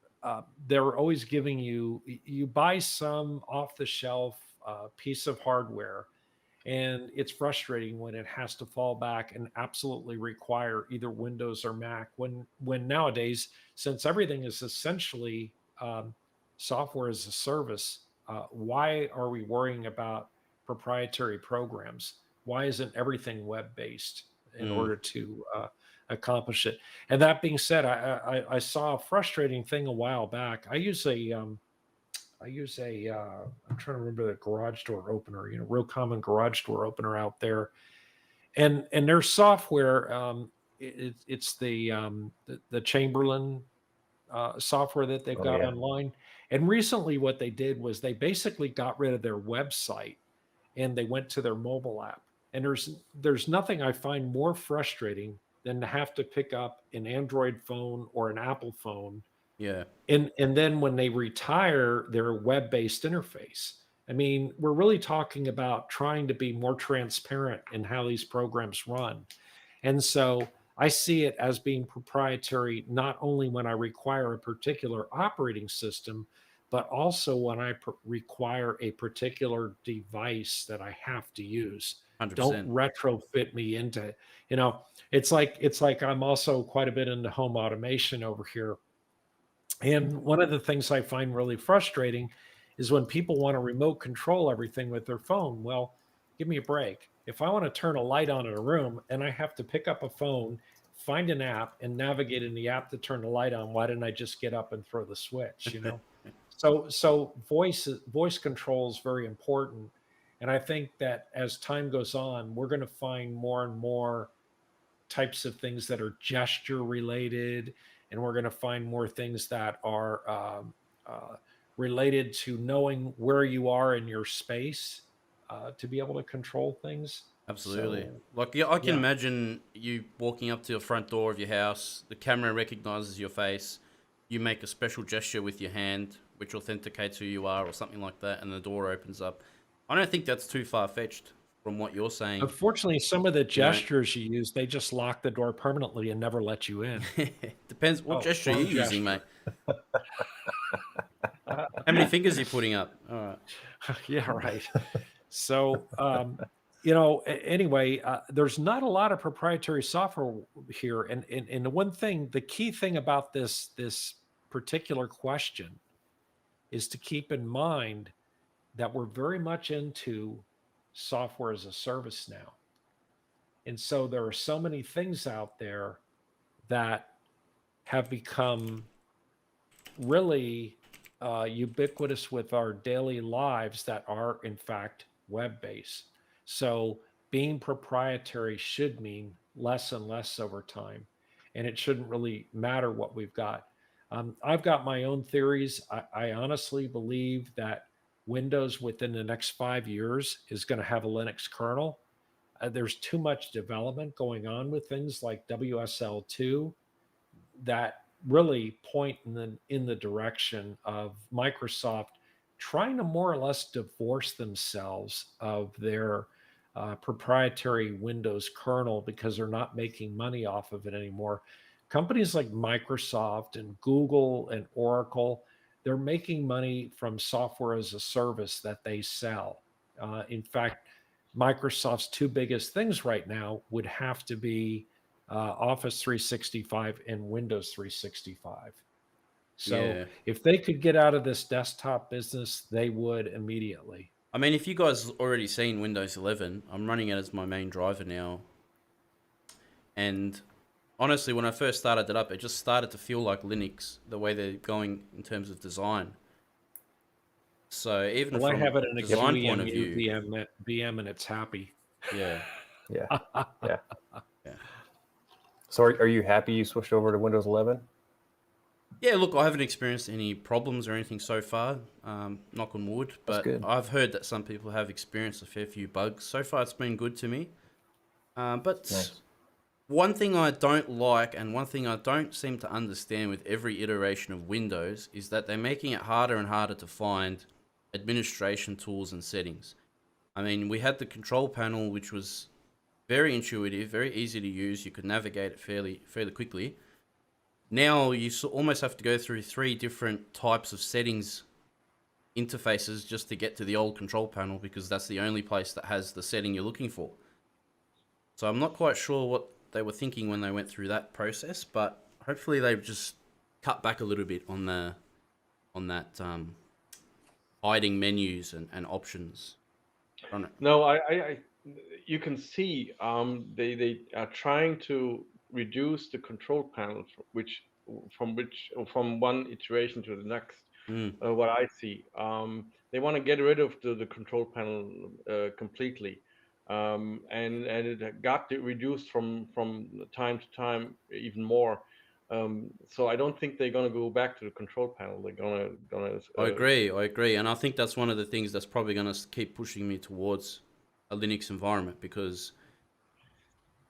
they're always giving you buy some off-the-shelf piece of hardware. And it's frustrating when it has to fall back and absolutely require either Windows or Mac. When nowadays, since everything is essentially software as a service, why are we worrying about proprietary programs? Why isn't everything web-based in order to accomplish it? And that being said, I saw a frustrating thing a while back. I use a I'm trying to remember the garage door opener, real common garage door opener out there, and their software, it's the Chamberlain software that they've got online. And recently, what they did was they basically got rid of their website and they went to their mobile app. And there's nothing I find more frustrating than to have to pick up an Android phone or an Apple phone. Yeah. And then when they retire their web-based interface, I mean, we're really talking about trying to be more transparent in how these programs run. And so I see it as being proprietary, not only when I require a particular operating system, but also when I require a particular device that I have to use. 100%. Don't retrofit me into, it's like I'm also quite a bit into home automation over here. And one of the things I find really frustrating is when people want to remote control everything with their phone. Well, give me a break. If I want to turn a light on in a room and I have to pick up a phone, find an app, and navigate in the app to turn the light on, why didn't I just get up and throw the switch? So voice control is very important. And I think that as time goes on, we're going to find more and more types of things that are gesture related, and we're going to find more things that are related to knowing where you are in your space to be able to control things. Absolutely. I can imagine you walking up to the front door of your house, the camera recognizes your face, you make a special gesture with your hand, which authenticates who you are or something like that, and the door opens up. I don't think that's too far-fetched from what you're saying. Unfortunately, some of the gestures you use, they just lock the door permanently and never let you in. Depends what gesture you're using, mate. How many fingers are you putting up? All right. Yeah, right. So, anyway, there's not a lot of proprietary software here. And the one thing, the key thing about this particular question is to keep in mind that we're very much into software as a service now. And so there are so many things out there that have become really ubiquitous with our daily lives that are in fact web-based. So being proprietary should mean less and less over time, and it shouldn't really matter what we've got. I've got my own theories. I honestly believe that Windows within the next 5 years is going to have a Linux kernel. There's too much development going on with things like WSL2 that really point in the direction of Microsoft trying to more or less divorce themselves of their proprietary Windows kernel because they're not making money off of it anymore. Companies like Microsoft and Google and Oracle, they're making money from software as a service that they sell. In fact, Microsoft's two biggest things right now would have to be Office 365 and Windows 365. So if they could get out of this desktop business, they would immediately. I mean, if you guys already seen Windows 11, I'm running it as my main driver now. And honestly, when I first started it up, it just started to feel like Linux, the way they're going in terms of design. So even from I have it in a design point of view, VM and it's happy. Yeah. So are you happy you switched over to Windows 11? Yeah, look, I haven't experienced any problems or anything so far, knock on wood, but I've heard that some people have experienced a fair few bugs. So far, it's been good to me. But nice. One thing I don't like and one thing I don't seem to understand with every iteration of Windows is that they're making it harder and harder to find administration tools and settings. I mean, we had the control panel, which was very intuitive, very easy to use. You could navigate it fairly quickly. Now you almost have to go through 3 different types of settings interfaces just to get to the old control panel because that's the only place that has the setting you're looking for. So I'm not quite sure what they were thinking when they went through that process, but hopefully they've just cut back a little bit on that hiding menus and options. I don't know. No, I you can see they are trying to reduce the control panel, from one iteration to the next. What I see, they want to get rid of the control panel completely, and it got reduced from time to time even more. So I don't think they're going to go back to the control panel. They're gonna. I agree, and I think that's one of the things that's probably going to keep pushing me towards a Linux environment, because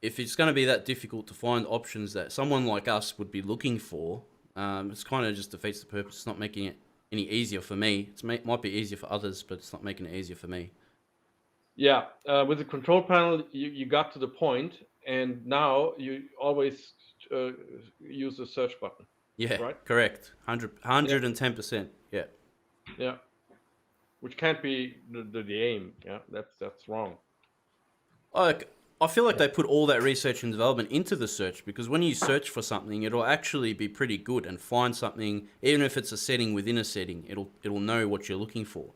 if it's going to be that difficult to find options that someone like us would be looking for, it's kind of just defeats the purpose. It's not making it any easier for me. It might be easier for others, but it's not making it easier for me. Yeah, with the control panel, you got to the point, and now you always use the search button. Yeah, right? Correct. 110%. Yeah. Yeah, which can't be the aim. Yeah, that's wrong. I feel like they put all that research and development into the search, because when you search for something, it'll actually be pretty good and find something, even if it's a setting within a setting, it'll know what you're looking for,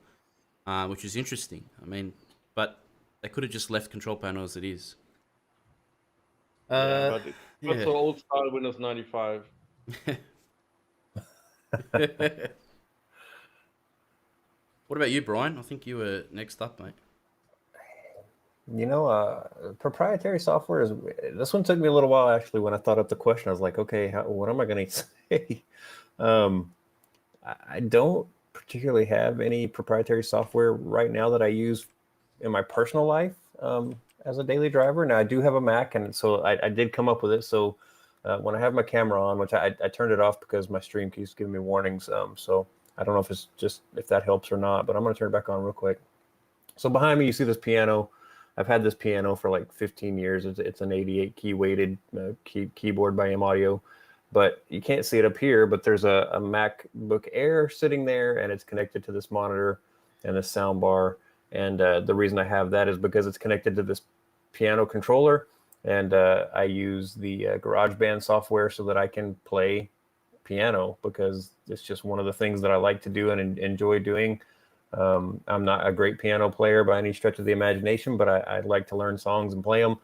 which is interesting. I mean, but they could have just left control panel as it is. But it's also old style Windows 95. What about you, Brian? I think you were next up, mate. You know, proprietary software this one took me a little while, actually. When I thought up the question, I was like, okay, what am I going to say? I don't particularly have any proprietary software right now that I use in my personal life as a daily driver. Now, I do have a Mac, and so I did come up with it. So when I have my camera on, which I turned it off because my stream keeps giving me warnings. So I don't know if that helps or not, but I'm going to turn it back on real quick. So behind me, you see this piano. I've had this piano for like 15 years. It's an 88 key weighted keyboard by M Audio, but you can't see it up here, but there's a MacBook Air sitting there, and it's connected to this monitor and this sound bar. And the reason I have that is because it's connected to this piano controller, and I use the GarageBand software so that I can play piano, because it's just one of the things that I like to do and enjoy doing. I'm not a great piano player by any stretch of the imagination, but I like to learn songs and play them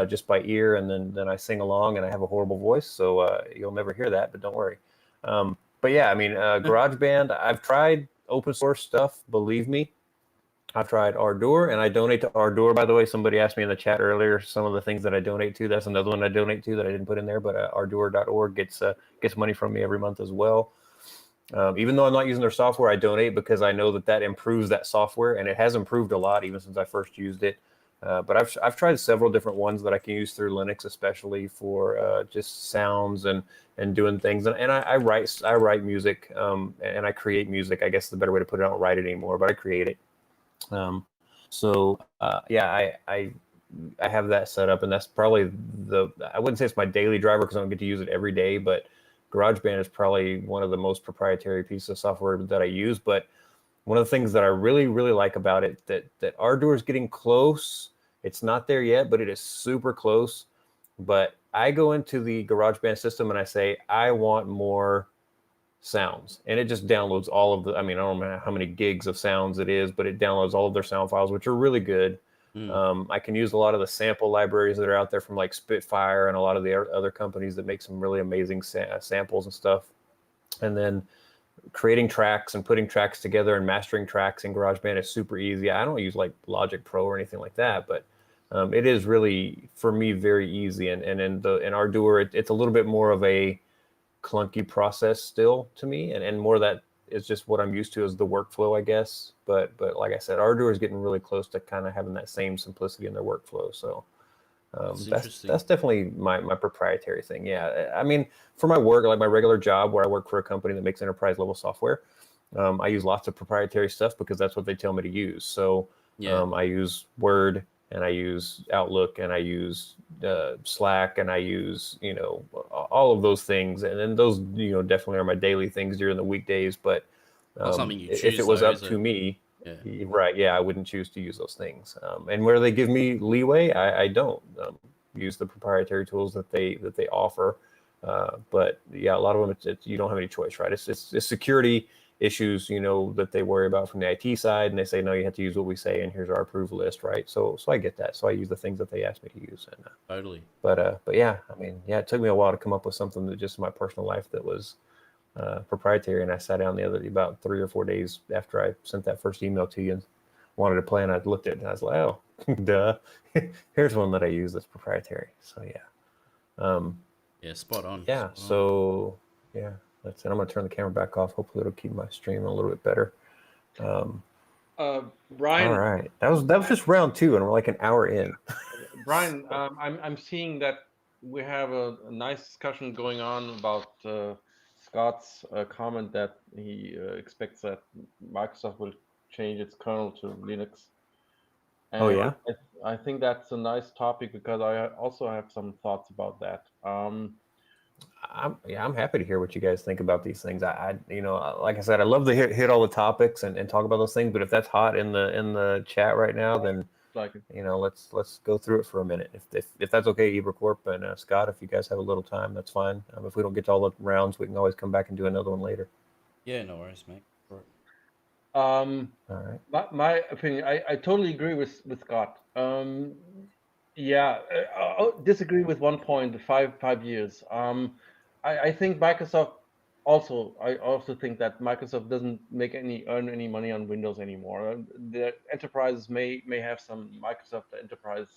just by ear, and then I sing along, and I have a horrible voice, so you'll never hear that, but don't worry. But yeah, I mean, GarageBand, I've tried open source stuff, believe me. I've tried Ardour, and I donate to Ardour, by the way. Somebody asked me in the chat earlier some of the things that I donate to. That's another one I donate to that I didn't put in there, but ardour.org gets money from me every month as well. Even though I'm not using their software, I donate because I know that improves that software, and it has improved a lot even since I first used it. But I've tried several different ones that I can use through Linux, especially for just sounds and doing things. And I write music, and I create music. I guess the better way to put it. I don't write it anymore, but I create it. Yeah, I have that set up, and that's probably I wouldn't say it's my daily driver because I don't get to use it every day, but GarageBand is probably one of the most proprietary pieces of software that I use. But one of the things that I really, really like about it, that Ardour is getting close. It's not there yet, but it is super close. But I go into the GarageBand system and I say, I want more sounds, and it just downloads all of the, I mean, I don't know how many gigs of sounds it is, but it downloads all of their sound files, which are really good. I can use a lot of the sample libraries that are out there from like Spitfire and a lot of the other companies that make some really amazing samples and stuff. And then creating tracks and putting tracks together and mastering tracks in GarageBand is super easy. I don't use like Logic Pro or anything like that, but it is really, for me, very easy. And in Ardour, it's a little bit more of a clunky process still to me, and more of that is just what I'm used to as the workflow, I guess. But like I said, Ardour is getting really close to kind of having that same simplicity in their workflow. So that's definitely my proprietary thing. Yeah, I mean, for my work, like my regular job where I work for a company that makes enterprise level software, I use lots of proprietary stuff because that's what they tell me to use. So I use Word, and I use Outlook, and I use Slack, and I use, all of those things. And then those, definitely are my daily things during the weekdays. But something you choose, if it was though, up to me, yeah. right, I wouldn't choose to use those things. And where they give me leeway, I don't use the proprietary tools that they offer. But yeah, a lot of them, you don't have any choice, right? It's security issues, that they worry about from the IT side, and they say, no, you have to use what we say, and here's our approved list, right? So I get that. So I use the things that they ask me to use. And, totally. But yeah, I mean, it took me a while to come up with something that just in my personal life that was proprietary. And I sat down about 3 or 4 days after I sent that first email to you and wanted to play, and I looked at it and I was like, oh, duh, here's one that I use that's proprietary. So yeah. Spot on. Yeah. So yeah. That's it. I'm going to turn the camera back off. Hopefully it'll keep my stream a little bit better. Brian. All right. That was just round 2, and we're like an hour in. Brian, I'm seeing that we have a nice discussion going on about Scott's comment that he expects that Microsoft will change its kernel to Linux. And oh yeah. I think that's a nice topic because I also have some thoughts about that. I'm happy to hear what you guys think about these things. I like I said, I love to hit all the topics and talk about those things. But if that's hot in the chat right now, then let's go through it for a minute. If that's okay, IBRACORP and Scott, if you guys have a little time, that's fine. If we don't get to all the rounds, we can always come back and do another one later. Yeah, no worries, mate. All right. My opinion, I totally agree with Scott. I'll disagree with one point, the five years. I think Microsoft I also think that Microsoft doesn't earn any money on Windows anymore. The enterprises may have some Microsoft Enterprise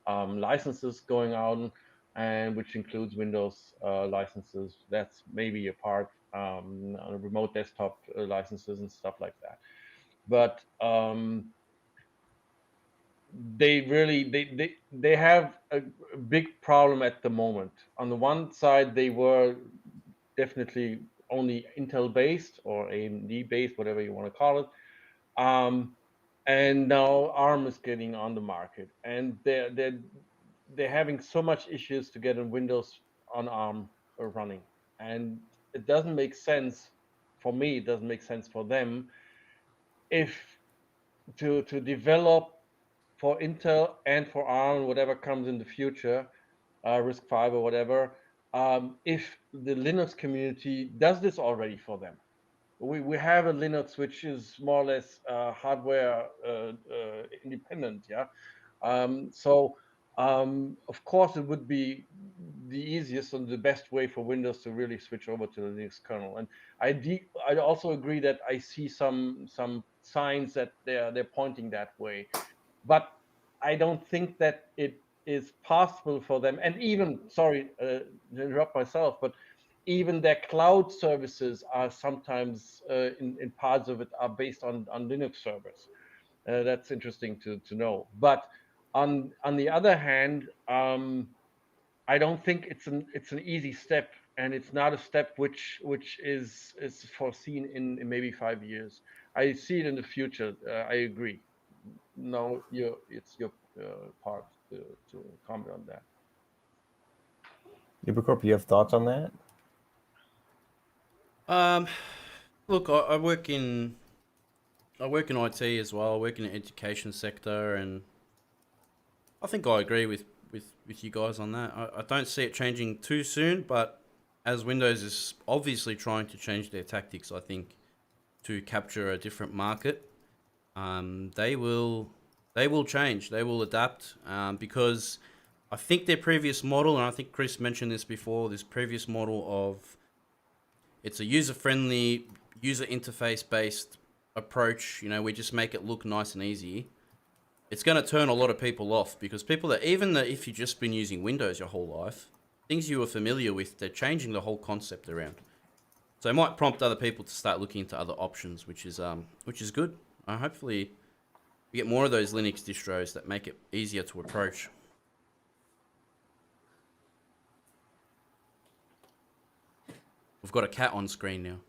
licenses going on, and which includes Windows licenses. That's maybe a part, remote desktop licenses and stuff like that. But they have a big problem at the moment. On the one side, they were definitely only Intel based or AMD based, whatever you want to call it. And now ARM is getting on the market, and they're having so much issues to get a Windows on ARM running, and it doesn't make sense for me. It doesn't make sense for them if to develop for Intel and for ARM, whatever comes in the future, RISC-V or whatever, if the Linux community does this already for them. we have a Linux which is more or less hardware independent. Yeah. So of course it would be the easiest and the best way for Windows to really switch over to the Linux kernel. And I also agree that I see some signs that they're pointing that way, but I don't think that it is possible for them. And even, sorry to interrupt myself, but even their cloud services are sometimes in parts of it are based on Linux servers. That's interesting to know. But on the other hand, I don't think it's an easy step, and it's not a step which is foreseen in maybe 5 years. I see it in the future. I agree. No, it's your part to comment on that. IBRACORP, you have thoughts on that? Look, I work in IT as well. I work in the education sector, and I think I agree with you guys on that. I don't see it changing too soon, but as Windows is obviously trying to change their tactics, I think, to capture a different market, they will change. They will adapt, because I think their previous model, and I think Chris mentioned this before, this previous model of it's a user-friendly, user interface-based approach. We just make it look nice and easy. It's going to turn a lot of people off, because people that if you've just been using Windows your whole life, things you were familiar with, they're changing the whole concept around. So it might prompt other people to start looking into other options, which is good. Hopefully, we get more of those Linux distros that make it easier to approach. We've got a cat on screen now.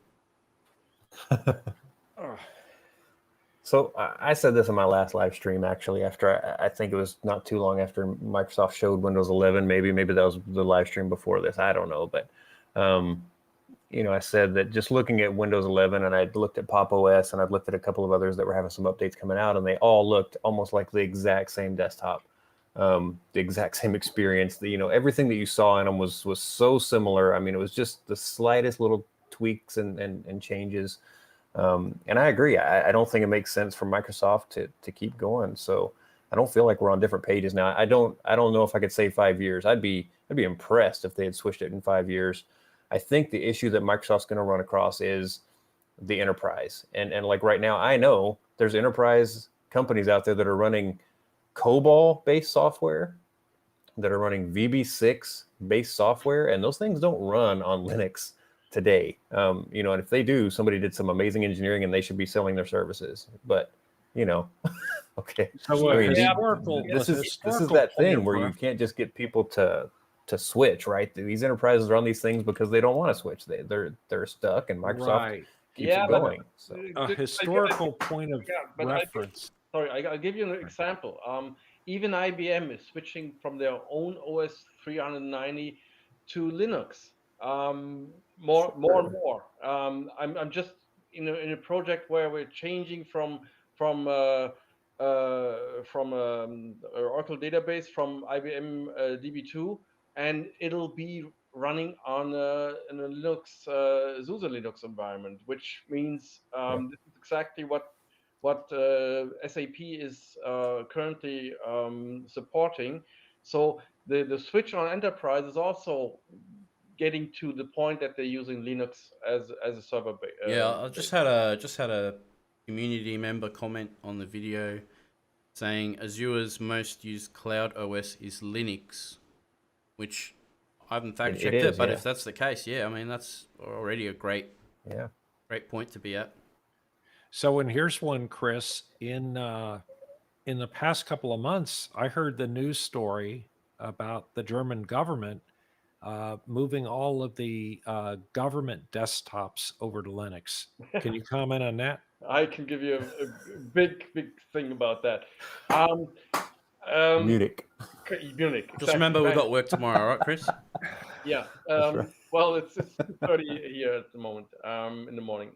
So I said this in my last live stream, actually, after I think it was not too long after Microsoft showed Windows 11. Maybe that was the live stream before this. I don't know. But, I said that just looking at Windows 11, and I'd looked at Pop! OS, and I'd looked at a couple of others that were having some updates coming out, and they all looked almost like the exact same desktop, the exact same experience. Everything that you saw in them was so similar. I mean, it was just the slightest little tweaks and changes. And I agree. I don't think it makes sense for Microsoft to keep going. So I don't feel like we're on different pages now. I don't know if I could say 5 years. I'd be impressed if they had switched it in 5 years. I think the issue that Microsoft's going to run across is the enterprise. And like right now, I know there's enterprise companies out there that are running COBOL-based software, that are running VB6-based software, and those things don't run on Linux today. And if they do, somebody did some amazing engineering, and they should be selling their services. But okay. So this is that thing where you can't just get people to switch, right? These enterprises are on these things because they don't want to switch. They're stuck, and Microsoft keeps it going. So a historical point of reference. I'll give you an example. Even IBM is switching from their own OS 390 to Linux. More and more. I'm just in a project where we're changing from Oracle database from IBM DB2, and it'll be running on in a Linux SUSE Linux environment, which means this is exactly what SAP is currently supporting. So the switch on enterprise is also getting to the point that they're using Linux as a server base. I just had a community member comment on the video saying Azure's most used cloud OS is Linux, which I haven't fact checked it, but if that's the case, I mean that's already a great point to be at. So, and here's one, Chris. In the past couple of months, I heard the news story about the German government moving all of the government desktops over to Linux. Can you comment on that? I can give you a big thing about that. Munich. Just remember, we've got work tomorrow, right, Chris? Yeah. Well, it's 6:30 here at the moment. In the morning.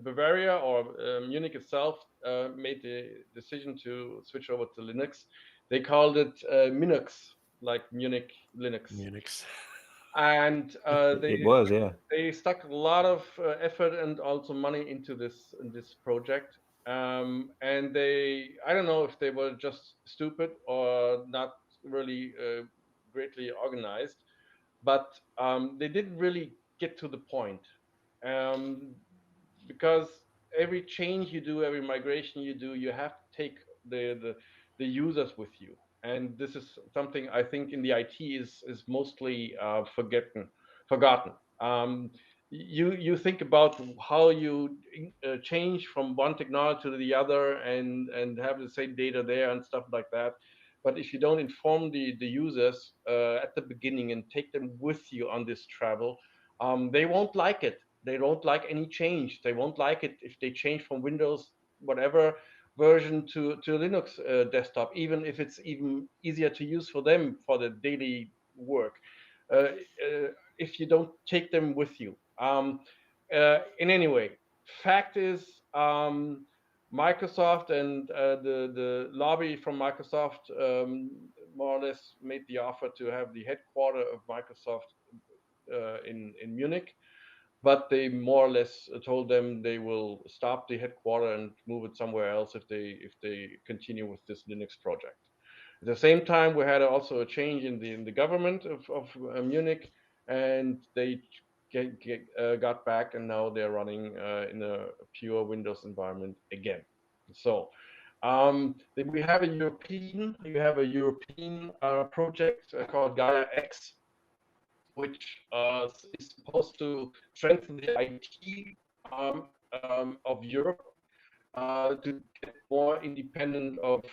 Bavaria or Munich itself made the decision to switch over to Linux. They called it Minux, like Munich Linux. and It was, yeah. they stuck a lot of effort and also money into this project. And I don't know if they were just stupid or not really greatly organized, but they didn't really get to the point. Um, because every change you do, every migration you do, you have to take the users with you. And this is something I think in the IT is mostly forgotten. You think about how you change from one technology to the other and have the same data there and stuff like that. But if you don't inform the users at the beginning and take them with you on this travel, they won't like it. They don't like any change. They won't like it if they change from Windows whatever version to Linux desktop, even if it's even easier to use for them for the daily work. If you don't take them with you. In any way, fact is, Microsoft and the lobby from Microsoft more or less made the offer to have the headquarter of Microsoft in Munich, but they more or less told them they will stop the headquarter and move it somewhere else if they continue with this Linux project. At the same time, we had also a change in the government of Munich, and they got back, and now they're running in a pure Windows environment again. So we have a European project called Gaia X, which is supposed to strengthen the IT of Europe to get more independent of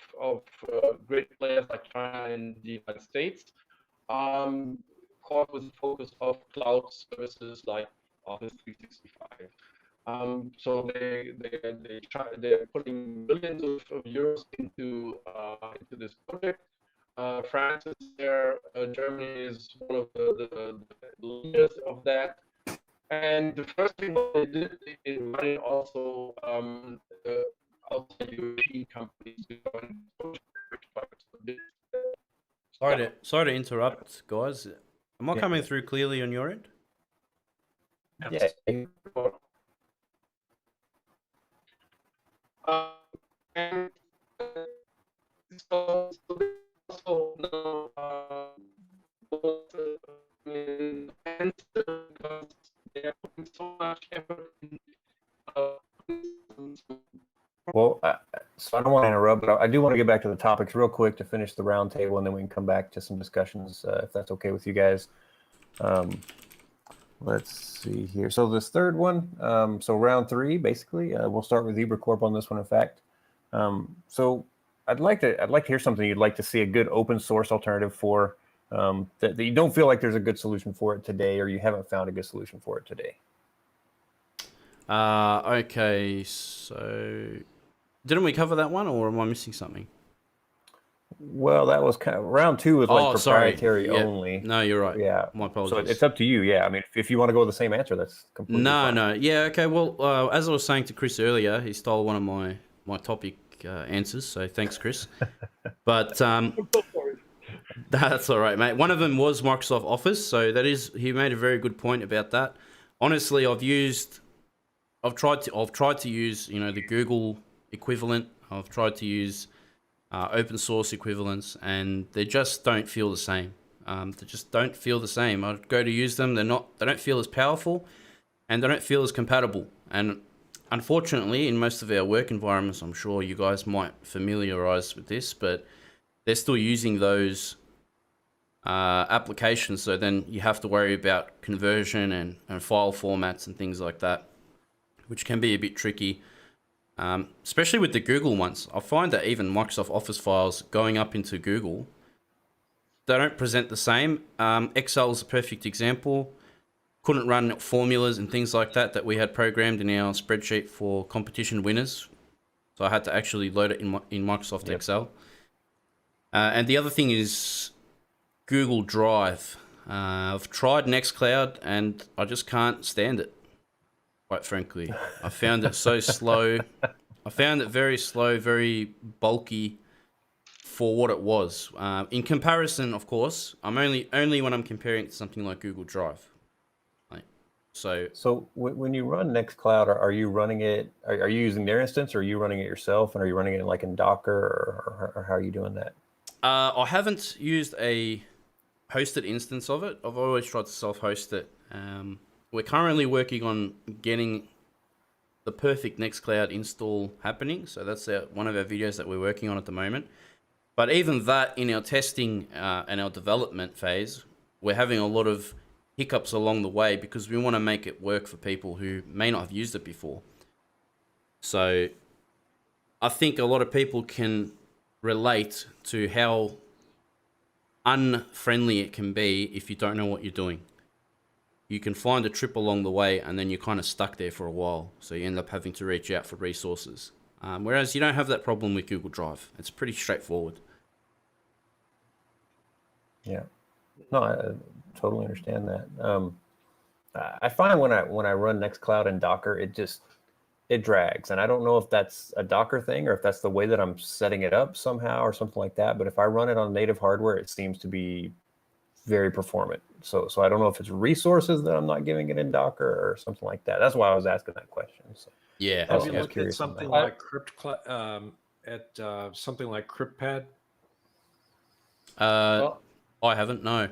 great players like China and the United States, caught with the focus of cloud services like Office 365. So they're putting millions of euros into this project. France is there. Germany is one of the leaders of that. And the first thing they did, they invited also outside European companies to join the project. Sorry to interrupt, guys. Am I coming through clearly on your end? Yeah. And so they also know and because they are putting so much effort in. Well, so I don't want to interrupt, but I do want to get back to the topics real quick to finish the roundtable, and then we can come back to some discussions if that's okay with you guys. Let's see here. So this third one, so round three, basically, we'll start with IBRACORP on this one. In fact, so I'd like to hear something you'd like to see a good open source alternative for that you don't feel like there's a good solution for it today, or you haven't found a good solution for it today. Okay, so didn't we cover that one, or am I missing something? Well, that was kind of round two was like proprietary only. No, you're right. Yeah, my apologies. So it's up to you. Yeah, I mean, if you want to go with the same answer, that's completely fine. No. Yeah, okay. Well, as I was saying to Chris earlier, he stole one of my topic answers. So thanks, Chris. But that's all right, mate. One of them was Microsoft Office. So he made a very good point about that. Honestly, I've tried to use the Google equivalent. I've tried to use open source equivalents, and they just don't feel the same. They just don't feel the same. I go to use them, they don't feel as powerful, and they don't feel as compatible. And unfortunately, in most of our work environments, I'm sure you guys might familiarize with this, but they're still using those applications. So then you have to worry about conversion and file formats and things like that, which can be a bit tricky, especially with the Google ones. I find that even Microsoft Office files going up into Google, they don't present the same. Excel is a perfect example. Couldn't run formulas and things like that we had programmed in our spreadsheet for competition winners. So I had to actually load it in Microsoft Excel. And the other thing is Google Drive. I've tried Nextcloud and I just can't stand it. Quite frankly, I found it so slow. I found it very slow, very bulky, for what it was. In comparison, of course, I'm only when I'm comparing it to something like Google Drive. So when you run Nextcloud, are you running it? Are you using their instance, or are you running it yourself, and are you running it like in Docker, or how are you doing that? I haven't used a hosted instance of it. I've always tried to self-host it. We're currently working on getting the perfect Nextcloud install happening. So that's one of our videos that we're working on at the moment. But even that, in our testing and our development phase, we're having a lot of hiccups along the way because we want to make it work for people who may not have used it before. So I think a lot of people can relate to how unfriendly it can be if you don't know what you're doing. You can find a trip along the way and then you're kind of stuck there for a while. So you end up having to reach out for resources. Whereas you don't have that problem with Google Drive. It's pretty straightforward. Yeah, no, I totally understand that. I find when I run Nextcloud in Docker, it drags, and I don't know if that's a Docker thing or if that's the way that I'm setting it up somehow or something like that. But if I run it on native hardware, it seems to be very performant. So I don't know if it's resources that I'm not giving it in Docker or something like that. That's why I was asking that question. So Yeah. Have I you was looked at curious on something that. like something like CryptPad? Well, I haven't, no.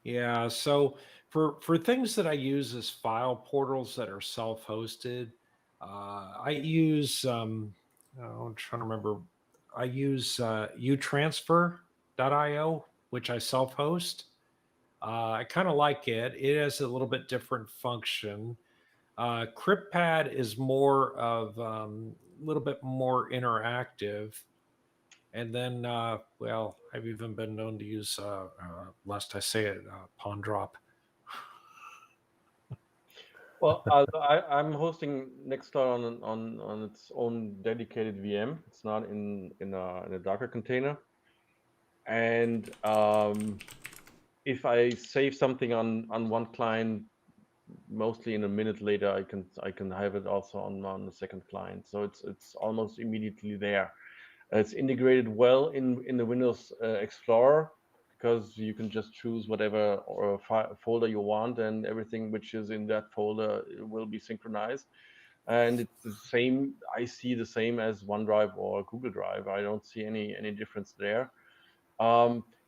Yeah, so for things that I use as file portals that are self-hosted, I use I'm trying to remember. I use utransfer.io, which I self-host. I kind of like it. It has a little bit different function. CryptPad is more of a little bit more interactive. And then, well, I've even been known to use, lest I say it, pawn drop. well, I'm hosting Nextcloud on its own dedicated VM. It's not in a Docker container. And if I save something on one client, mostly in a minute later, I can have it also on the second client. So it's almost immediately there. It's integrated well in the Windows Explorer, because you can just choose whatever folder you want, and everything which is in that folder will be synchronized. And it's the same. I see the same as OneDrive or Google Drive. I don't see any difference there.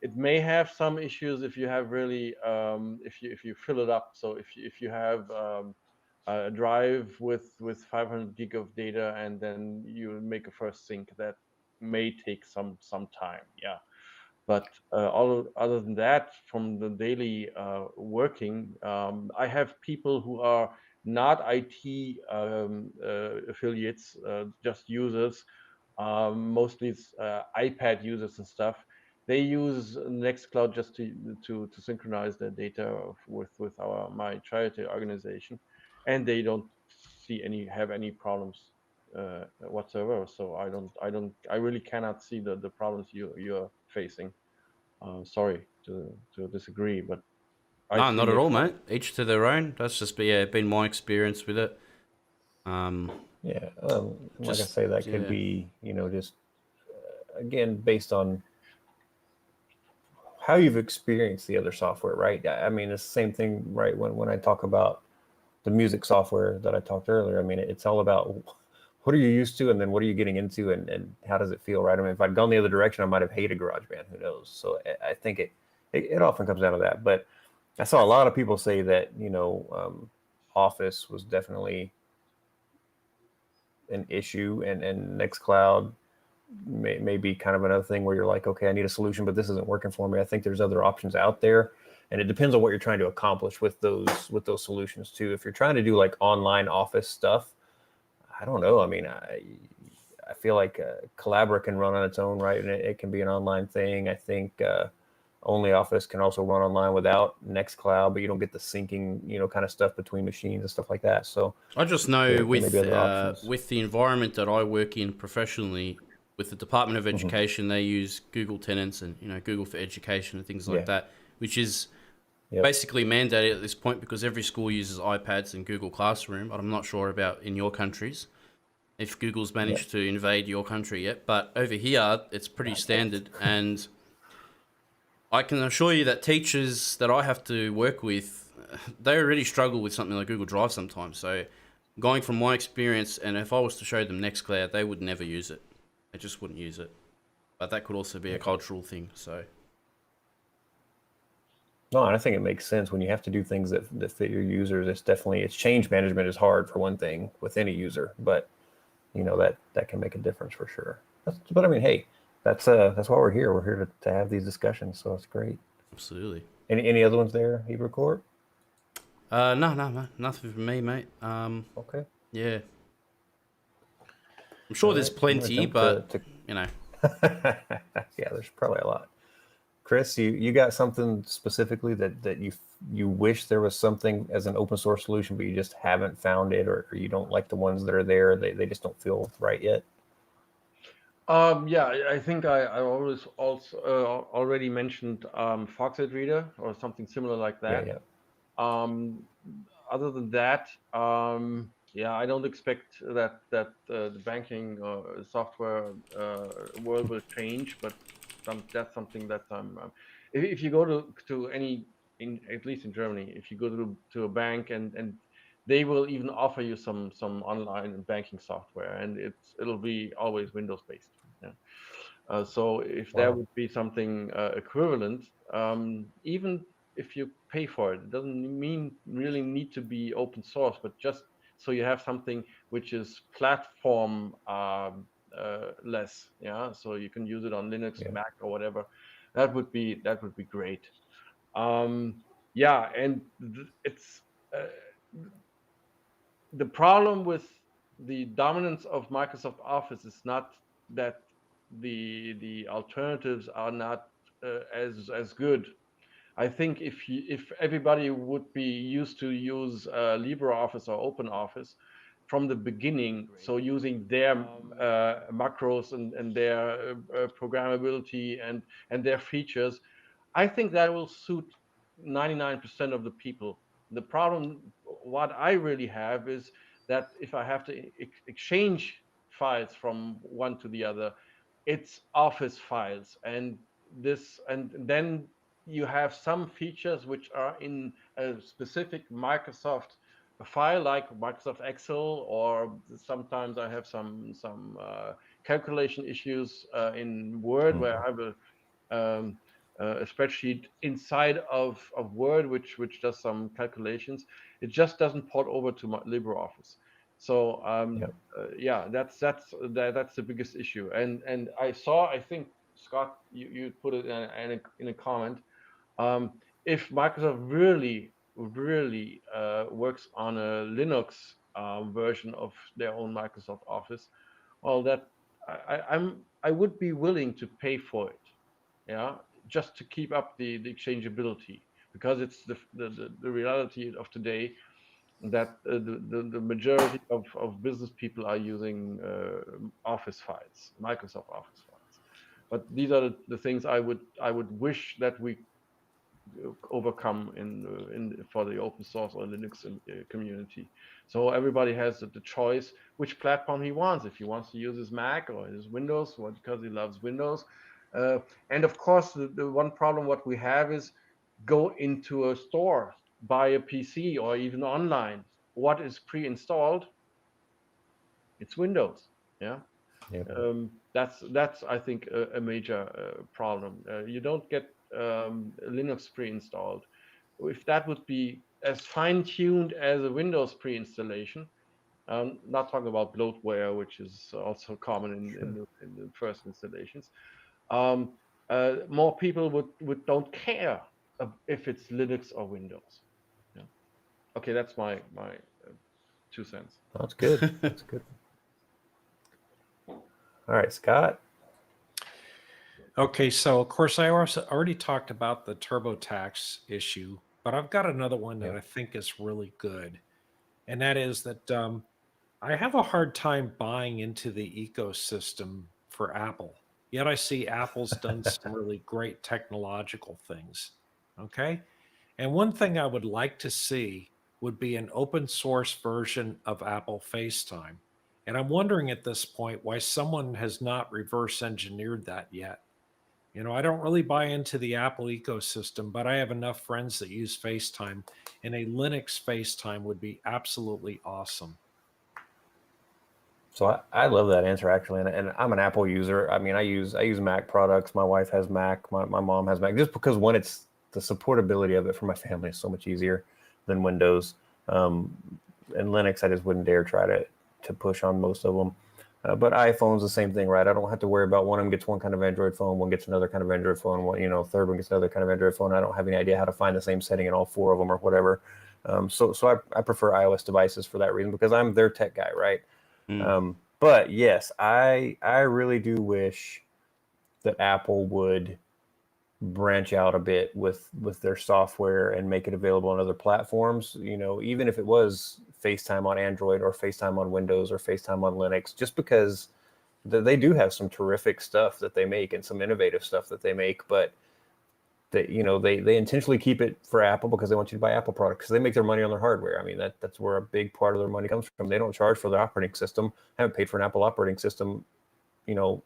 It may have some issues if you have really if you fill it up. So if you have a drive with 500 gig of data and then you make a first sync, that may take some time. Yeah, but other than that, from the daily working, I have people who are not IT affiliates, just users, mostly it's iPad users and stuff. They use Nextcloud just to synchronize their data with my charity organization, and they don't have any problems whatsoever. So I really cannot see the problems you're facing. Sorry to disagree, but I No, see not at all, Nextcloud. mate. Each to their own. That's just been my experience with it. Yeah, like I say, that could yeah. be, just again based on how you've experienced the other software, right? I mean, it's the same thing, right? When I talk about the music software that I talked earlier, I mean, it's all about what are you used to, and then what are you getting into, and how does it feel, right? I mean, if I'd gone the other direction, I might have hated GarageBand. Who knows? So I think it often comes down to that. But I saw a lot of people say that Office was definitely an issue, and Nextcloud may be kind of another thing where you're like, okay, I need a solution, but this isn't working for me. I think there's other options out there, and it depends on what you're trying to accomplish with those solutions too. If you're trying to do like online Office stuff, I don't know. I mean, I feel like Collabora can run on its own, right? And it can be an online thing. I think OnlyOffice can also run online without Nextcloud, but you don't get the syncing, kind of stuff between machines and stuff like that. So I just know there may be other options. with the environment that I work in professionally, with the Department of Education, they use Google tenants and Google for Education and things like that, which is basically mandated at this point because every school uses iPads and Google Classroom. But I'm not sure about in your countries. if Google's managed to invade your country yet. But over here, it's pretty standard. And I can assure you that teachers that I have to work with, they already struggle with something like Google Drive sometimes. So going from my experience, and if I was to show them Nextcloud, they would never use it. They just wouldn't use it. But that could also be a cultural thing. So. No, and I think it makes sense when you have to do things that fit your users. It's change management is hard for one thing with any user, but that can make a difference for sure. But I mean, hey, that's why we're here. We're here to have these discussions, so it's great. Absolutely. Any other ones there, IBRACORP? No, nothing from me, mate. Okay. Yeah. I'm sure there's plenty, but yeah, there's probably a lot. Chris, you got something specifically that you wish there was something as an open source solution, but you just haven't found it, or you don't like the ones that are there. They just don't feel right yet. Yeah, I think I always also already mentioned Foxit Reader or something similar like that. Yeah. Other than that, yeah, I don't expect that the banking software world will change, but that's something that if you go to any, at least in Germany, if you go to a bank and they will even offer you some online banking software, and it'll be always Windows based. Yeah. So if there would be something equivalent, even if you pay for it, it doesn't really need to be open source, but just so you have something which is platform less. Yeah. So you can use it on Linux, Mac, or whatever. That would be great. Yeah, and it's the problem with the dominance of Microsoft Office is not that the alternatives are not as good. I think if everybody would be used to use LibreOffice or OpenOffice from the beginning, so using their macros and their programmability and their features, I think that will suit 99% of the people. The problem, what I really have, is that if I have to exchange files from one to the other, it's Office files, and then you have some features which are in a specific Microsoft file, like Microsoft Excel, or sometimes I have some calculation issues in Word, where I have a spreadsheet inside of Word which does some calculations. It just doesn't port over to my LibreOffice. So yeah, that's the biggest issue. And I think Scott, you put it in a comment. If Microsoft really works on a Linux version of their own Microsoft Office, well, that I would be willing to pay for it, yeah, just to keep up the exchangeability, because it's the reality of today that the majority of business people are using Office files, Microsoft Office files. But these are the things I would wish that we overcome for the open source or Linux community. So everybody has the choice which platform he wants. If he wants to use his Mac or his Windows, because he loves Windows. And of course, the one problem what we have is go into a store, buy a PC, or even online. What is pre-installed? It's Windows. Yeah. That's I think a major problem. You don't get Linux pre-installed. If that would be as fine-tuned as a Windows pre-installation, not talking about bloatware, which is also common in the first installations, more people would don't care if it's Linux or Windows. Yeah. Okay, that's my 2 cents. That's good. That's good. All right, Scott. Okay, so of course I already talked about the TurboTax issue, but I've got another one that I think is really good, and that is that I have a hard time buying into the ecosystem for Apple. Yet I see Apple's done some really great technological things. Okay, and one thing I would like to see would be an open source version of Apple FaceTime. And I'm wondering at this point why someone has not reverse engineered that yet. You know, I don't really buy into the Apple ecosystem, but I have enough friends that use FaceTime, and a Linux FaceTime would be absolutely awesome. So I love that answer actually, and I'm an Apple user. I mean, I use Mac products. My wife has Mac. My mom has Mac. Just because when it's the supportability of it for my family is so much easier than Windows. And Linux, I just wouldn't dare try to push on most of them. But iPhone's the same thing, right? I don't have to worry about one of them gets one kind of Android phone, one gets another kind of Android phone, one, third one gets another kind of Android phone. I don't have any idea how to find the same setting in all four of them or whatever. So I prefer iOS devices for that reason because I'm their tech guy, right? But yes, I really do wish that Apple would branch out a bit with their software and make it available on other platforms. Even if it was FaceTime on Android or FaceTime on Windows or FaceTime on Linux, just because they do have some terrific stuff that they make and some innovative stuff that they make, but they intentionally keep it for Apple because they want you to buy Apple products because they make their money on their hardware. I mean, that's where a big part of their money comes from. They don't charge for their operating system. I haven't paid for an Apple operating system,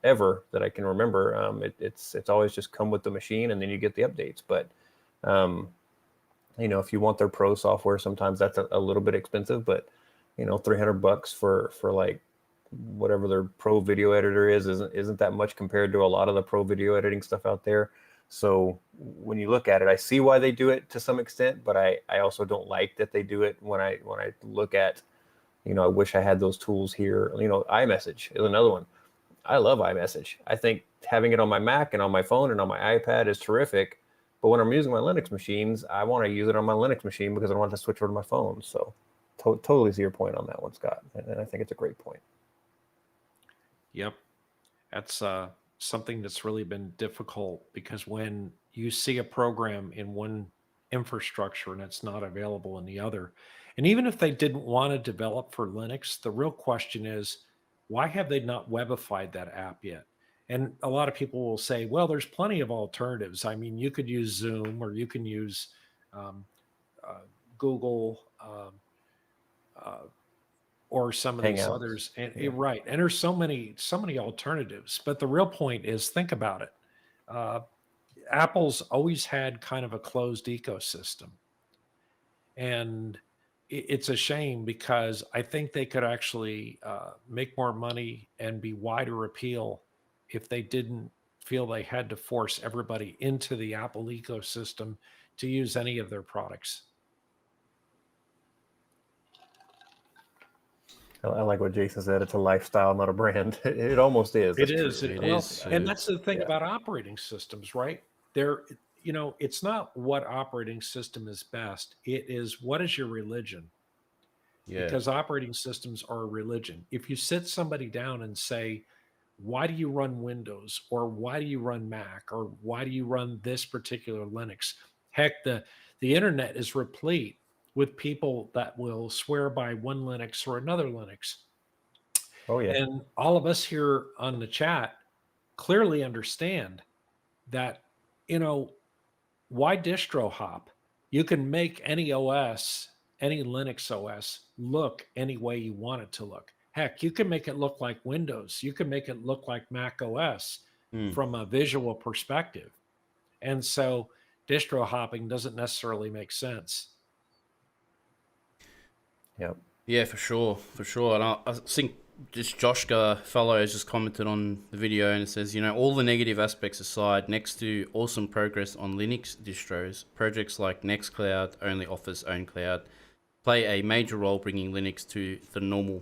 ever that I can remember. It's always just come with the machine and then you get the updates. But, if you want their pro software, sometimes that's a little bit expensive, but, $300 for like whatever their pro video editor isn't that much compared to a lot of the pro video editing stuff out there. So when you look at it, I see why they do it to some extent, but I also don't like that they do it when I look at, I wish I had those tools here. iMessage is another one. I love iMessage. I think having it on my Mac and on my phone and on my iPad is terrific. But when I'm using my Linux machines, I want to use it on my Linux machine because I don't want to switch over to my phone. So totally see your point on that one, Scott. And I think it's a great point. Yep. That's something that's really been difficult because when you see a program in one infrastructure and it's not available in the other, and even if they didn't want to develop for Linux, the real question is, why have they not webified that app yet? And a lot of people will say, well, there's plenty of alternatives. I mean, you could use Zoom or you can use Google or some of these Hangouts. others. And you're right. And there's so many alternatives. But the real point is, think about it. Apple's always had kind of a closed ecosystem. And it's a shame because I think they could actually make more money and be wider appeal if they didn't feel they had to force everybody into the Apple ecosystem to use any of their products. I like what Jason said. It's a lifestyle, not a brand. It almost is. It is. And that's the thing Yeah. about operating systems, right? It's not what operating system is best. It is, what is your religion? Yeah. Because operating systems are a religion. If you sit somebody down and say, why do you run Windows, or why do you run Mac, or why do you run this particular Linux? Heck, the internet is replete with people that will swear by one Linux or another Linux. Oh yeah. And all of us here on the chat clearly understand that, why distro hop? You can make any OS, any Linux OS, look any way you want it to look. Heck, you can make it look like Windows. You can make it look like Mac OS from a visual perspective. And so distro hopping doesn't necessarily make sense. Yep. Yeah, for sure. And I think this Joshka fellow has just commented on the video and it says, all the negative aspects aside, next to awesome progress on Linux distros, projects like Nextcloud only offers own cloud, play a major role bringing Linux to the normal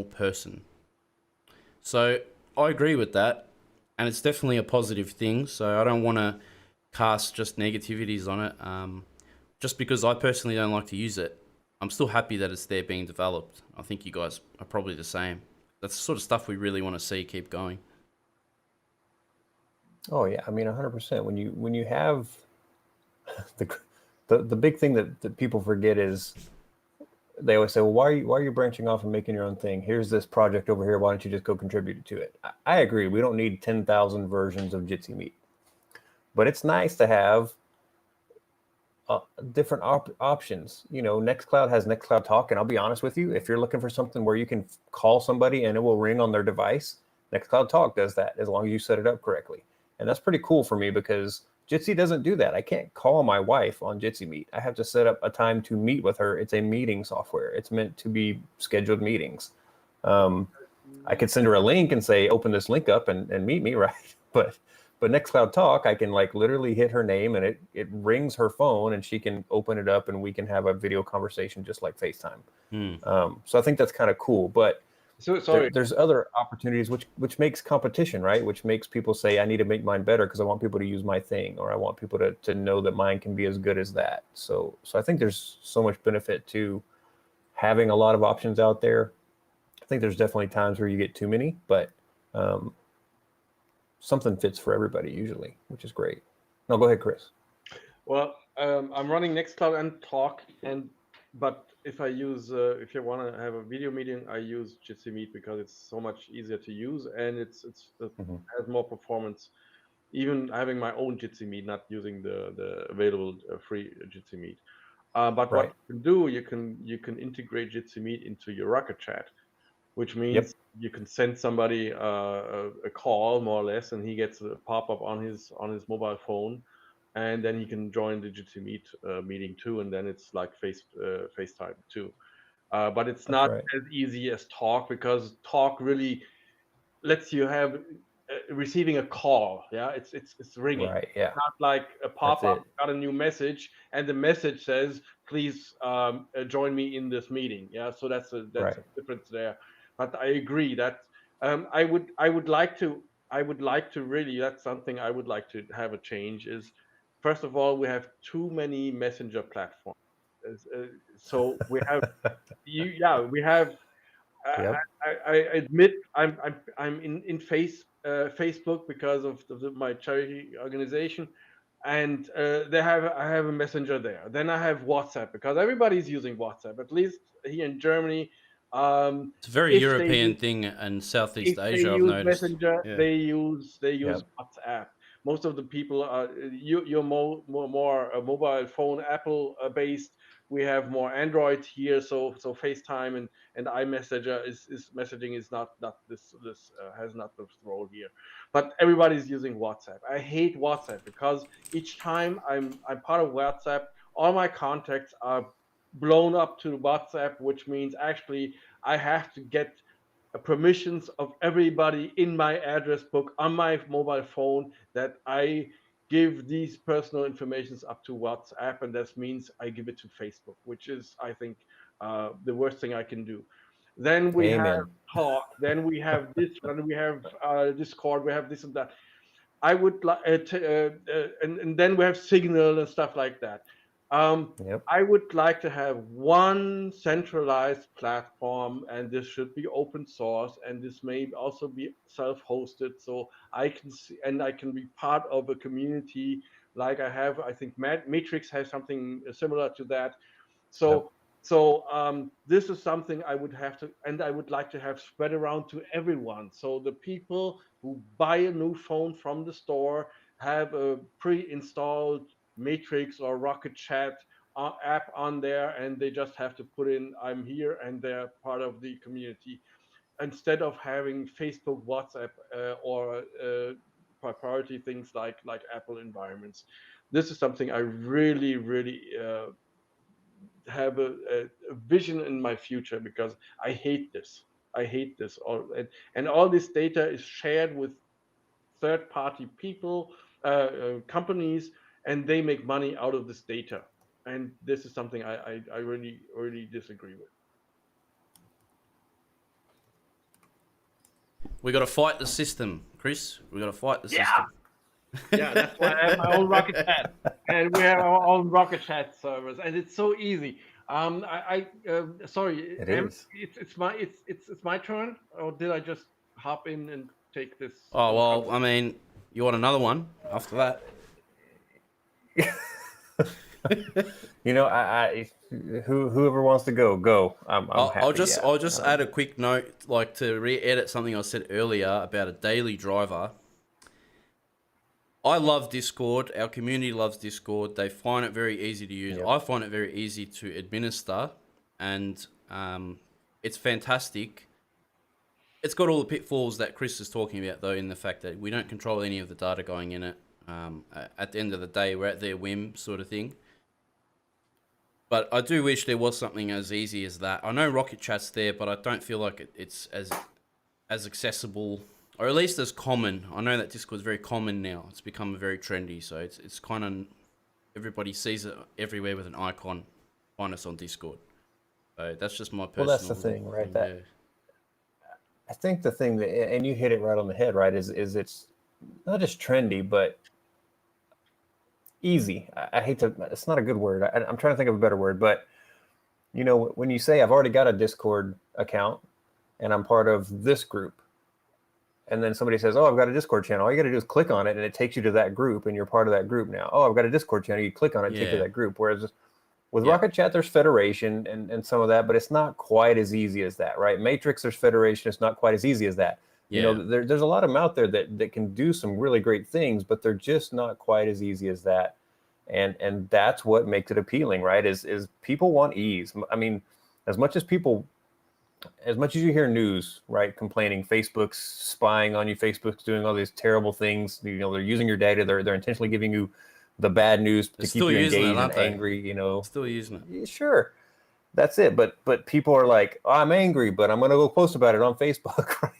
person. So I agree with that, and it's definitely a positive thing. So I don't want to cast just negativities on it. Just because I personally don't like to use it, I'm still happy that it's there being developed. I think you guys are probably the same. That's the sort of stuff we really want to see keep going. Oh yeah, I mean 100%. When you have the big thing that people forget is they always say, well, why are you branching off and making your own thing? Here's this project over here. Why don't you just go contribute to it? I agree. We don't need 10,000 versions of Jitsi Meet, but it's nice to have different options. You know, Nextcloud has Nextcloud Talk, and I'll be honest with you, if you're looking for something where you can call somebody and it will ring on their device, Nextcloud Talk does that as long as you set it up correctly. And that's pretty cool for me because Jitsi doesn't do that. I can't call my wife on Jitsi Meet. I have to set up a time to meet with her. It's a meeting software. It's meant to be scheduled meetings. I could send her a link and say, open this link up and meet me, right? But Nextcloud Talk, I can like literally hit her name and it rings her phone and she can open it up and we can have a video conversation just like FaceTime. So I think that's kind of cool. But there's other opportunities which makes competition, right? Which makes people say, I need to make mine better because I want people to use my thing, or I want people to know that mine can be as good as that. So I think there's so much benefit to having a lot of options out there. I think there's definitely times where you get too many, but something fits for everybody usually, which is great. No, go ahead, Chris. Well, I'm running Nextcloud and Talk, but if I use, if you want to have a video meeting, I use Jitsi Meet because it's so much easier to use and it has more performance. Even having my own Jitsi Meet, not using the available free Jitsi Meet. But what you can do, you can integrate Jitsi Meet into your Rocket Chat, which means you can send somebody a call more or less, and he gets a pop-up on his mobile phone, and then he can join the Jitsi Meet meeting too, and then it's like FaceTime too. But it's not as easy as Talk, because Talk really lets you have receiving a call. Yeah, it's ringing. Right. Yeah. It's not like a pop-up, got a new message, and the message says, "Please join me in this meeting." Yeah, so that's a difference there. But I agree that I would like to really, that's something I would like to have a change is, first of all, we have too many messenger platforms. So we have we have. I admit I'm in Facebook because of my charity organization, and I have a messenger there. Then I have WhatsApp because everybody's using WhatsApp, at least here in Germany. It's a very European thing and Southeast Asia. I've noticed. Messenger, they use WhatsApp. Most of the people are you're more mobile phone Apple based. We have more Android here, so FaceTime and iMessenger is messaging is not this has not this role here. But everybody's using WhatsApp. I hate WhatsApp because each time I'm part of WhatsApp, all my contacts are blown up to WhatsApp, which means actually I have to get permissions of everybody in my address book on my mobile phone that I give these personal informations up to WhatsApp, and that means I give it to Facebook, which is, I think, the worst thing I can do. Then we have Talk, then we have this, then we have Discord, we have this and that. I would like, and then we have Signal and stuff like that. I would like to have one centralized platform, and this should be open source, and this may also be self-hosted, so I can see and I can be part of a community like I have. I think Matrix has something similar to that. So this is something I would have to, and I would like to have spread around to everyone. So the people who buy a new phone from the store have a pre-installed Matrix or Rocket Chat app on there, and they just have to put in "I'm here" and they're part of the community, instead of having Facebook, WhatsApp, or proprietary things like Apple environments. This is something I really have a vision in my future, because I hate this. And all this data is shared with third-party people, companies, and they make money out of this data. And this is something I really disagree with. We got to fight the system, Chris. We got to fight the system. Yeah, that's why I have my own Rocket Chat, and we have our own Rocket Chat servers, and it's so easy. Sorry, it's my turn, or did I just hop in and take this? Oh well, I mean, you want another one after that? You know, whoever wants to go. I'll just add a quick note, like to re-edit something I said earlier about a daily driver. I love Discord. Our community loves Discord. They find it very easy to use. Yep. I find it very easy to administer, and it's fantastic. It's got all the pitfalls that Chris is talking about, though, in the fact that we don't control any of the data going in it. At the end of the day, we're at their whim, sort of thing. But I do wish there was something as easy as that. I know Rocket Chat's there, but I don't feel like it's as accessible, or at least as common. I know that Discord's very common now. It's become very trendy, so it's kind of, everybody sees it everywhere with an icon. Find us on Discord. So that's just my personal. Well, that's the thing, right? I think the thing that, and you hit it right on the head, right? Is it's not just trendy, but easy. I hate to. It's not a good word. I'm trying to think of a better word, but you know, when you say I've already got a Discord account and I'm part of this group, and then somebody says, "Oh, I've got a Discord channel." All you got to do is click on it, and it takes you to that group, and you're part of that group now. Oh, I've got a Discord channel. You click on it, take you to that group. Whereas with Rocket Chat, there's federation and some of that, but it's not quite as easy as that, right? Matrix, there's federation. It's not quite as easy as that. You know, there's a lot of them out there that can do some really great things, but they're just not quite as easy as that. And that's what makes it appealing, right? Is people want ease. I mean, as much as you hear news, right, complaining, Facebook's spying on you, Facebook's doing all these terrible things, you know, they're using your data, they're intentionally giving you the bad news to keep you engaged and angry, you know. Still using it. Sure. That's it. But people are like, oh, I'm angry, but I'm going to go post about it on Facebook, right?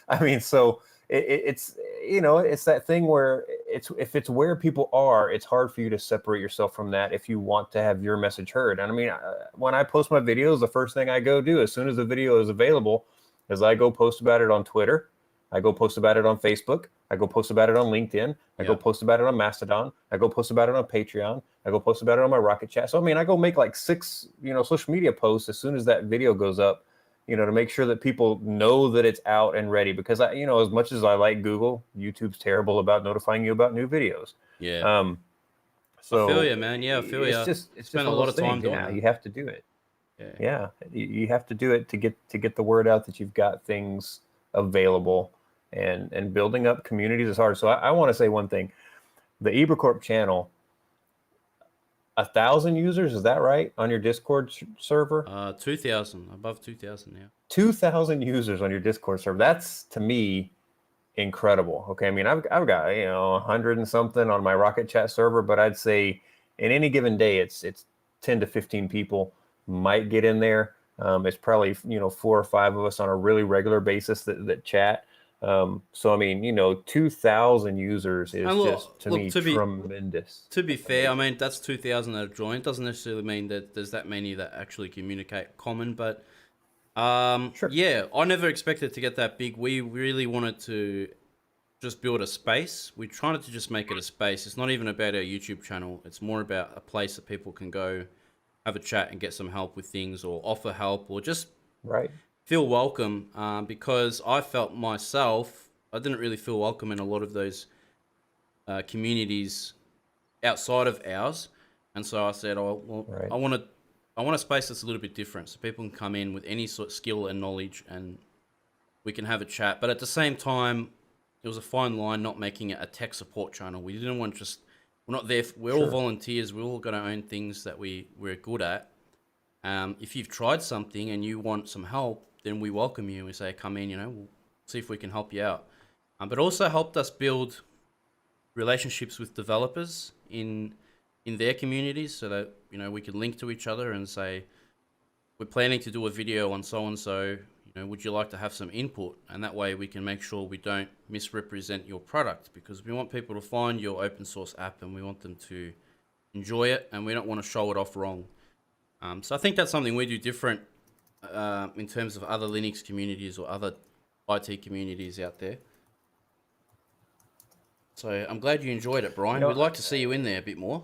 I mean, so it's, you know, it's that thing where if it's where people are, it's hard for you to separate yourself from that if you want to have your message heard. And I mean, when I post my videos, the first thing I go do as soon as the video is available is I go post about it on Twitter. I go post about it on Facebook. I go post about it on LinkedIn. I go post about it on Mastodon. I go post about it on Patreon. I go post about it on my Rocket Chat. So, I mean, I go make like 6, you know, social media posts as soon as that video goes up, you know, to make sure that people know that it's out and ready. Because, you know, as much as I like Google, YouTube's terrible about notifying you about new videos. Yeah. So I feel you, man. Yeah, I feel you. It's spent a lot of time doing that. You have to do it. Yeah. You have to do it to get the word out that you've got things available. And building up communities is hard. So I want to say one thing. The IBRACORP channel, 1,000 users, is that right, on your Discord server? 2,000, above 2,000 now. 2,000 users on your Discord server. That's, to me, incredible. Okay, I mean, I've got, you know, 100 and something on my Rocket Chat server, but I'd say in any given day, it's 10 to 15 people might get in there. It's probably, you know, 4 or 5 of us on a really regular basis that chat. So I mean, you know, 2,000 users is just to me tremendous. To be fair, I mean, that's 2,000 that have joined. Doesn't necessarily mean that there's that many that actually communicate common, but sure. Yeah, I never expected to get that big. We really wanted to just build a space. We tried to just make it a space. It's not even about our YouTube channel. It's more about a place that people can go have a chat and get some help with things, or offer help, or just feel welcome, because I felt myself, I didn't really feel welcome in a lot of those communities outside of ours. And so I said, oh, well, I want a space that's a little bit different, so people can come in with any sort of skill and knowledge and we can have a chat. But at the same time, there was a fine line not making it a tech support channel. We didn't want we're not there, we're all volunteers, we're all got our own things that we're good at. If you've tried something and you want some help, then we welcome you. We say, come in, you know, we'll see if we can help you out. But also helped us build relationships with developers in their communities, so that, you know, we could link to each other and say, we're planning to do a video on so-and-so, you know, would you like to have some input? And that way we can make sure we don't misrepresent your product, because we want people to find your open source app and we want them to enjoy it, and we don't want to show it off wrong. So I think that's something we do different in terms of other Linux communities or other IT communities out there. So I'm glad you enjoyed it, Brian. We'd like to see you in there a bit more.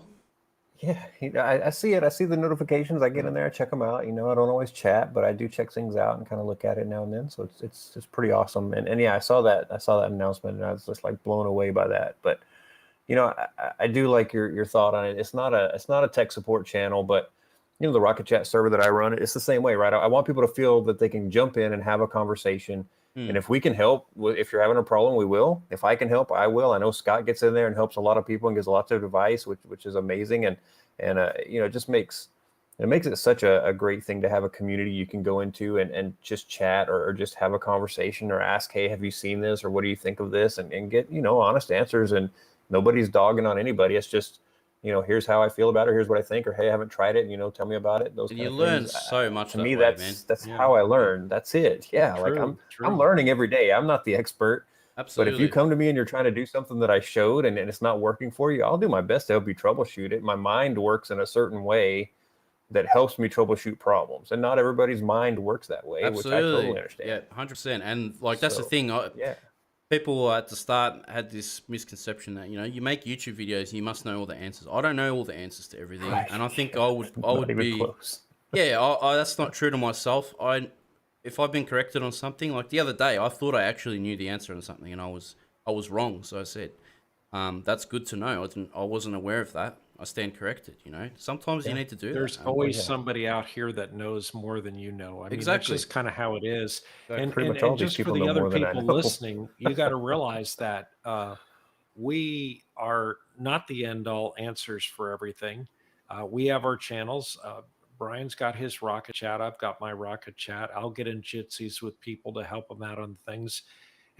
Yeah, I see it. I see the notifications. I get in there, I check them out. You know, I don't always chat, but I do check things out and kind of look at it now and then. So it's pretty awesome. And yeah, I saw that announcement and I was just like blown away by that. But you know, I do like your thought on it. It's not a tech support channel, but you know, the Rocket Chat server that I run, it's the same way, right? I want people to feel that they can jump in and have a conversation And if we can help, if you're having a problem, we will. If I can help, I will. I know Scott gets in there and helps a lot of people and gives lots of advice, which is amazing. And you know, it just makes it such a great thing to have a community you can go into and just chat or just have a conversation or ask, hey, have you seen this, or what do you think of this, and get, you know, honest answers. And nobody's dogging on anybody. It's just, you know, here's how I feel about it. Here's what I think, or hey, I haven't tried it. You know, tell me about it. Those And kind you of learn things. so much. To that me, way, that's how I learn. That's it. Yeah, like I'm learning every day. I'm not the expert. Absolutely. But if you come to me and you're trying to do something that I showed and it's not working for you, I'll do my best to help you troubleshoot it. My mind works in a certain way that helps me troubleshoot problems, and not everybody's mind works that way. Absolutely. Which I totally understand. Yeah, 100%. And like that's the thing. Yeah. People at the start had this misconception that, you know, you make YouTube videos and you must know all the answers. I don't know all the answers to everything, and I think I would be close. Yeah, that's not true to myself. If I've been corrected on something, like the other day, I thought I actually knew the answer on something, and I was wrong. So I said, that's good to know. I wasn't aware of that. I stand corrected. You know, sometimes you need to do that. There's always somebody out here that knows more than you know. I mean, Exactly. that's just kind of how it is. And just for people the know other more than I people know. listening, you got to realize that we are not the end all answers for everything. We have our channels. Brian's got his Rocket Chat. I've got my Rocket Chat. I'll get in jitsies with people to help them out on things.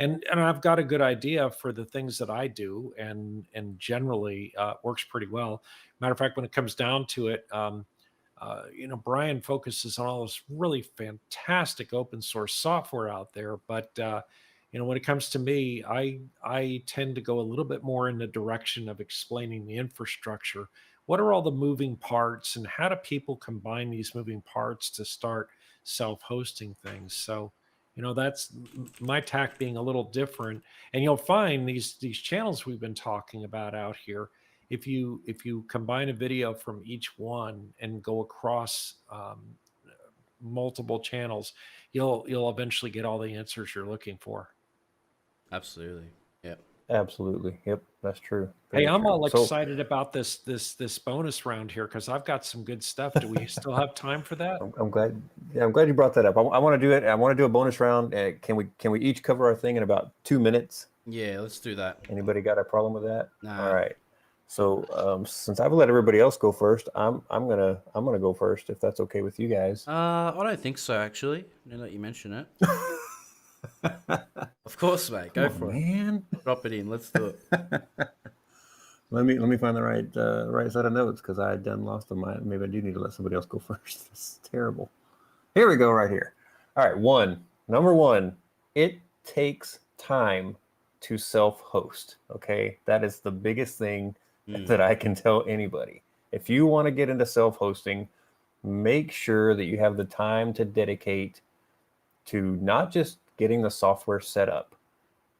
And I've got a good idea for the things that I do, and generally works pretty well. Matter of fact, when it comes down to it, you know, Brian focuses on all this really fantastic open source software out there. But you know, when it comes to me, I tend to go a little bit more in the direction of explaining the infrastructure. What are all the moving parts, and how do people combine these moving parts to start self-hosting things? So, you know, that's my tack being a little different. And you'll find these channels we've been talking about out here, if you combine a video from each one and go across multiple channels, you'll eventually get all the answers you're looking for. Absolutely. Yep. Absolutely. Yep. That's true. Hey, I'm all excited about this bonus round here, because I've got some good stuff. Do we still have time for that? I'm glad. Yeah, I'm glad you brought that up. I want to do it. I want to do a bonus round. Can we each cover our thing in about 2 minutes? Yeah, let's do that. Anybody got a problem with that? Nah. All right. So since I've let everybody else go first, I'm gonna go first, if that's okay with you guys. I don't think so, actually. Now that you mention it. Of course, mate. Go for it, man. Drop it in. Let's do it. Let me find the right set of notes, because I done lost them. Maybe I do need to let somebody else go first. This is terrible. Here we go, right here. All right, number one. It takes time to self-host. Okay, that is the biggest thing that I can tell anybody. If you want to get into self-hosting, make sure that you have the time to dedicate to not just getting the software set up,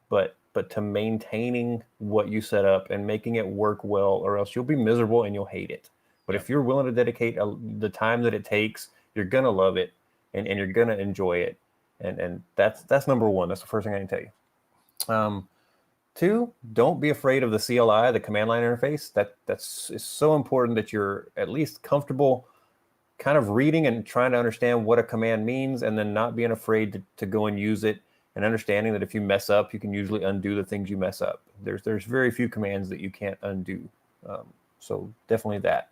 but to maintaining what you set up and making it work well, or else you'll be miserable and you'll hate it. But if you're willing to dedicate the time that it takes, you're gonna love it, and you're gonna enjoy it. And that's number one. That's the first thing I can tell you. 2, don't be afraid of the CLI, the command line interface. That's so important that you're at least comfortable kind of reading and trying to understand what a command means, and then not being afraid to go and use it, and understanding that if you mess up, you can usually undo the things you mess up. There's very few commands that you can't undo. So definitely that.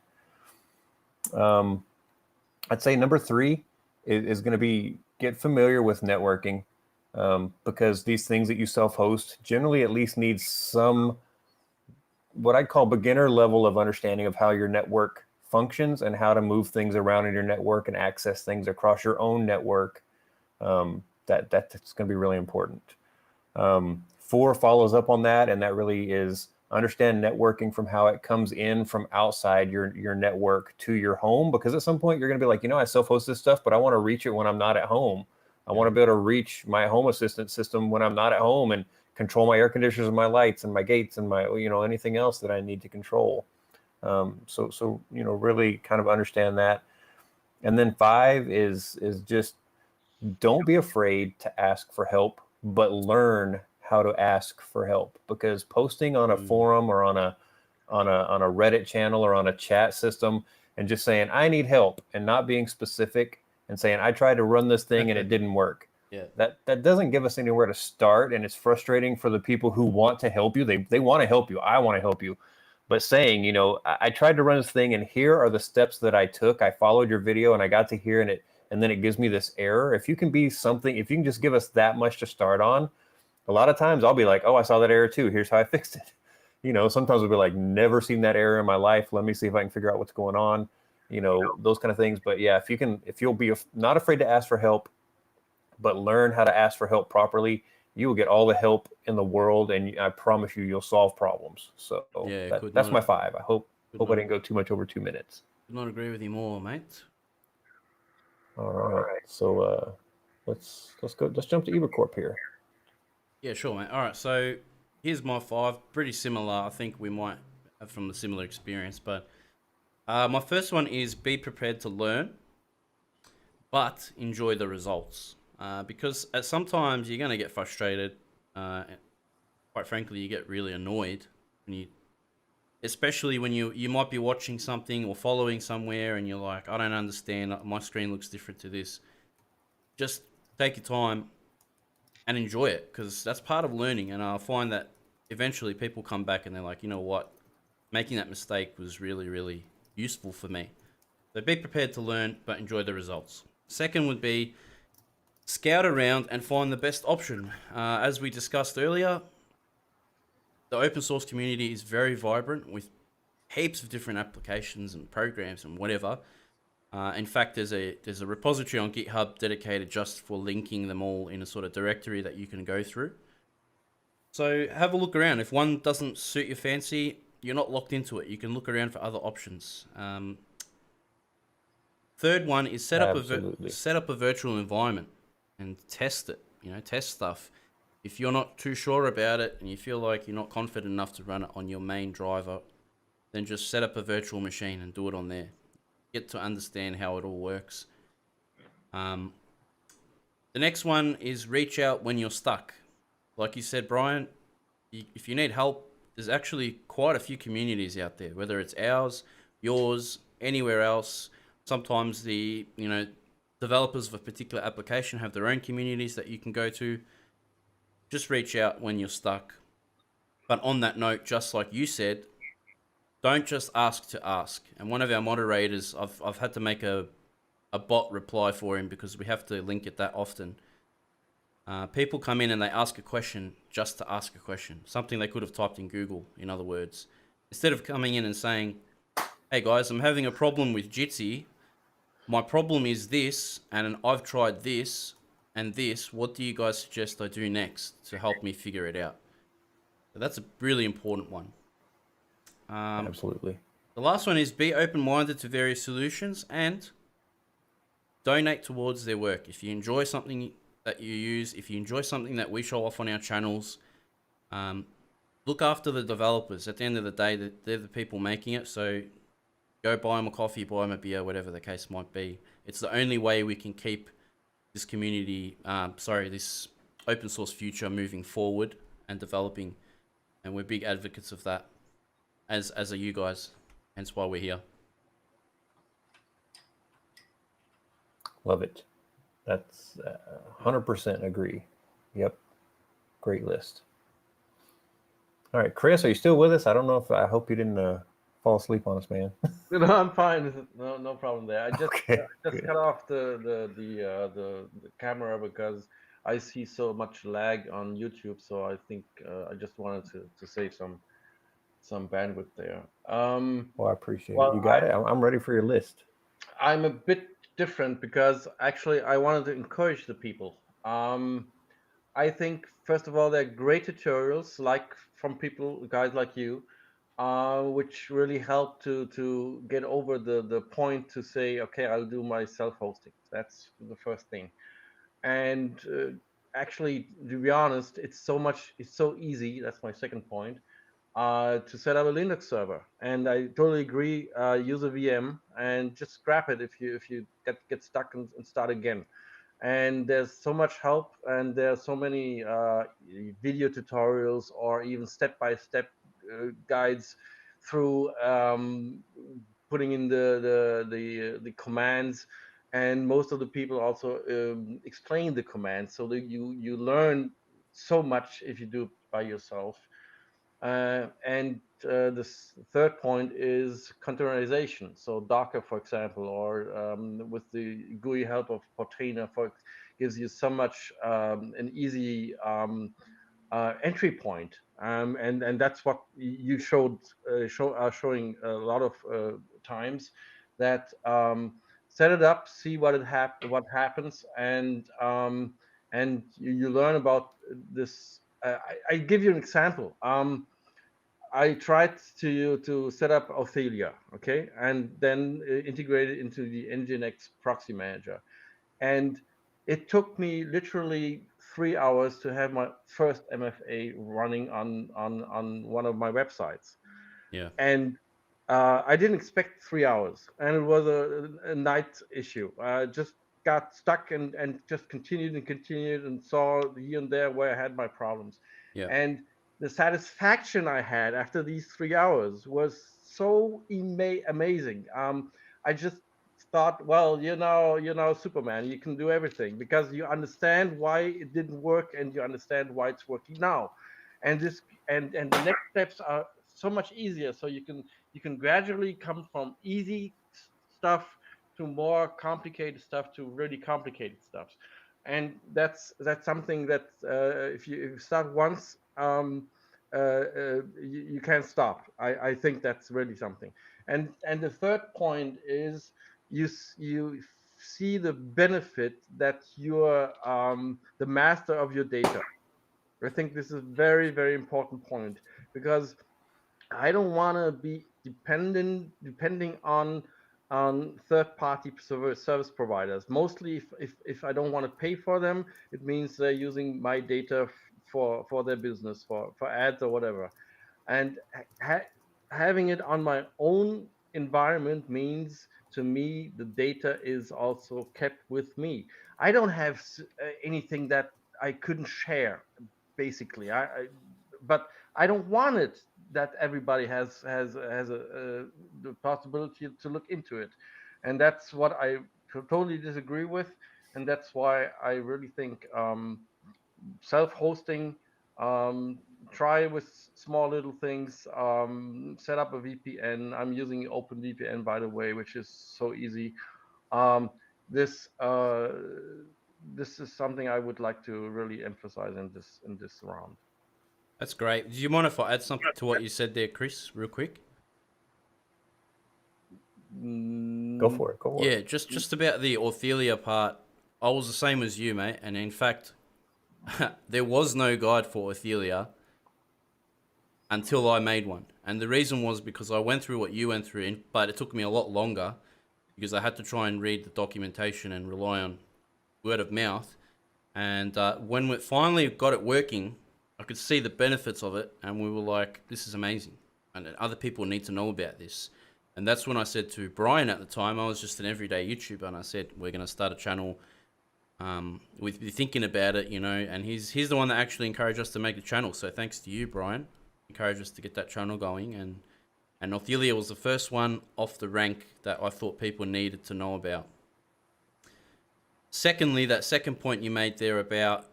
I'd say number 3 is going to be get familiar with networking, because these things that you self-host generally at least need some, what I'd call beginner level of understanding of how your network functions and how to move things around in your network and access things across your own network. That's going to be really important. 4 follows up on that, and that really is understand networking from how it comes in from outside your network to your home, because at some point you're going to be like, you know, I self-host this stuff, but I want to reach it when I'm not at home. I want to be able to reach my home assistant system when I'm not at home, and control my air conditioners and my lights and my gates and my, you know, anything else that I need to control. So you know, really kind of understand that. And then 5 is just don't be afraid to ask for help, but learn how to ask for help, because posting on a forum or on a Reddit channel or on a chat system and just saying I need help and not being specific and saying I tried to run this thing and it didn't work. Yeah. That doesn't give us anywhere to start, and it's frustrating for the people who want to help you. They want to help you. I want to help you. But saying, I tried to run this thing, and here are the steps that I took. I followed your video, and I got to here, and then it gives me this error. If you can be something, if you can just give us that much to start on, a lot of times I'll be like, oh, I saw that error too. Here's how I fixed it. Sometimes I'll be like, never seen that error in my life. Let me see if I can figure out what's going on. Those kind of things. But yeah, if you'll be not afraid to ask for help, but learn how to ask for help properly, you will get all the help in the world, and I promise you'll solve problems. So Yeah, that's my 5. I hope I didn't go too much over 2 minutes. Could not agree with you more, mate. All right. So let's go. Let's jump to IBRACORP here. Yeah, sure, mate. All right, so here's my 5. Pretty similar. I think we might have from the similar experience, but my first one is be prepared to learn, but enjoy the results. Because sometimes you're going to get frustrated. Quite frankly, you get really annoyed especially when you might be watching something or following somewhere, and you're like, I don't understand. My screen looks different to this. Just take your time and enjoy it, because that's part of learning. And I find that eventually people come back and they're like, you know what, making that mistake was really, really useful for me. So be prepared to learn, but enjoy the results. Second would be scout around and find the best option. As we discussed earlier, the open source community is very vibrant with heaps of different applications and programs and whatever. In fact, there's a repository on GitHub dedicated just for linking them all in a sort of directory that you can go through. So have a look around. If one doesn't suit your fancy, you're not locked into it. You can look around for other options. Third one is set up a virtual environment and test it. Test stuff. If you're not too sure about it and you feel like you're not confident enough to run it on your main driver, then just set up a virtual machine and do it on there. Get to understand how it all works. The next one is reach out when you're stuck. Like you said, Brian, if you need help, there's actually quite a few communities out there, whether it's ours, yours, anywhere else. Sometimes the developers of a particular application have their own communities that you can go to. Just reach out when you're stuck. But on that note, just like you said, don't just ask to ask. And one of our moderators, I've had to make a bot reply for him because we have to link it that often. People come in and they ask a question just to ask a question. Something they could have typed in Google, in other words. Instead of coming in and saying, hey guys, I'm having a problem with Jitsi. My problem is this, and I've tried this and this. What do you guys suggest I do next to help me figure it out? So that's a really important one. Absolutely. The last one is be open-minded to various solutions and donate towards their work. If you enjoy something that you use, if you enjoy something that we show off on our channels, look after the developers. At the end of the day, they're the people making it. So go buy them a coffee, buy them a beer, whatever the case might be. It's the only way we can keep this community, this open source future moving forward and developing. And we're big advocates of that, as are you guys. Hence why we're here. Love it. That's 100% agree. Yep. Great list. All right, Chris, are you still with us? I hope you didn't fall asleep on us, man. No, I'm fine. No problem there. I just Okay, just cut off the camera because I see so much lag on YouTube. So I think I just wanted to save some bandwidth there. Well, I appreciate it. You got it. I'm ready for your list. I'm a bit different because actually I wanted to encourage the people. I think first of all, they're great tutorials, like from guys like you, which really help to get over the point to say, okay, I'll do my self-hosting. That's the first thing. And actually, to be honest, it's so easy. That's my second point. To set up a Linux server, and I totally agree. Use a VM and just scrap it if you get stuck and start again. And there's so much help, and there are so many video tutorials or even step-by-step guides through putting in the commands, and most of the people also explain the commands, so that you learn so much if you do it by yourself. And this third point is containerization. So Docker, for example, or with the GUI help of Portainer, gives you so much an easy entry point, and that's what you are showing a lot of times, that set it up, see what happens, and you learn about this. I give you an example. I tried to set up Ophelia, okay, and then integrate it into the Nginx proxy manager, and it took me literally 3 hours to have my first MFA running on one of my websites. Yeah. And I didn't expect 3 hours, and it was a night issue. I just got stuck and just continued and saw here and there where I had my problems. Yeah. And the satisfaction I had after these 3 hours was so amazing. I just thought, well, Superman, you can do everything, because you understand why it didn't work, and you understand why it's working now. And this and the next steps are so much easier. So you can gradually come from easy stuff to more complicated stuff to really complicated stuff. And that's something that if you start once, you can't stop. I think that's really something. And the third point is you see the benefit that you're the master of your data. I think this is a very, very important point, because I don't want to be depending on third-party service providers. Mostly, if I don't want to pay for them, it means they're using my data for their business, for ads or whatever. And having it on my own environment means, to me, the data is also kept with me. I don't have anything that I couldn't share, basically. But I don't want it that everybody has the possibility to look into it, and that's what I totally disagree with, and that's why I really think self-hosting. Try with small little things. Set up a VPN. I'm using OpenVPN, by the way, which is so easy. Um, this this is something I would like to really emphasize in this round. That's great. Do you mind if I add something to what you said there, Chris, real quick? Go for it. Go for it. Yeah, just about the Ophelia part. I was the same as you, mate. And in fact, there was no guide for Ophelia until I made one. And the reason was because I went through what you went through, but it took me a lot longer because I had to try and read the documentation and rely on word of mouth. And when we finally got it working, I could see the benefits of it, and we were like, this is amazing. And other people need to know about this. And that's when I said to Brian at the time, I was just an everyday YouTuber, and I said, we're going to start a channel. We've been thinking about it, and he's the one that actually encouraged us to make the channel. So thanks to you, Brian, encouraged us to get that channel going. And Ophelia was the first one off the rank that I thought people needed to know about. Secondly, that second point you made there about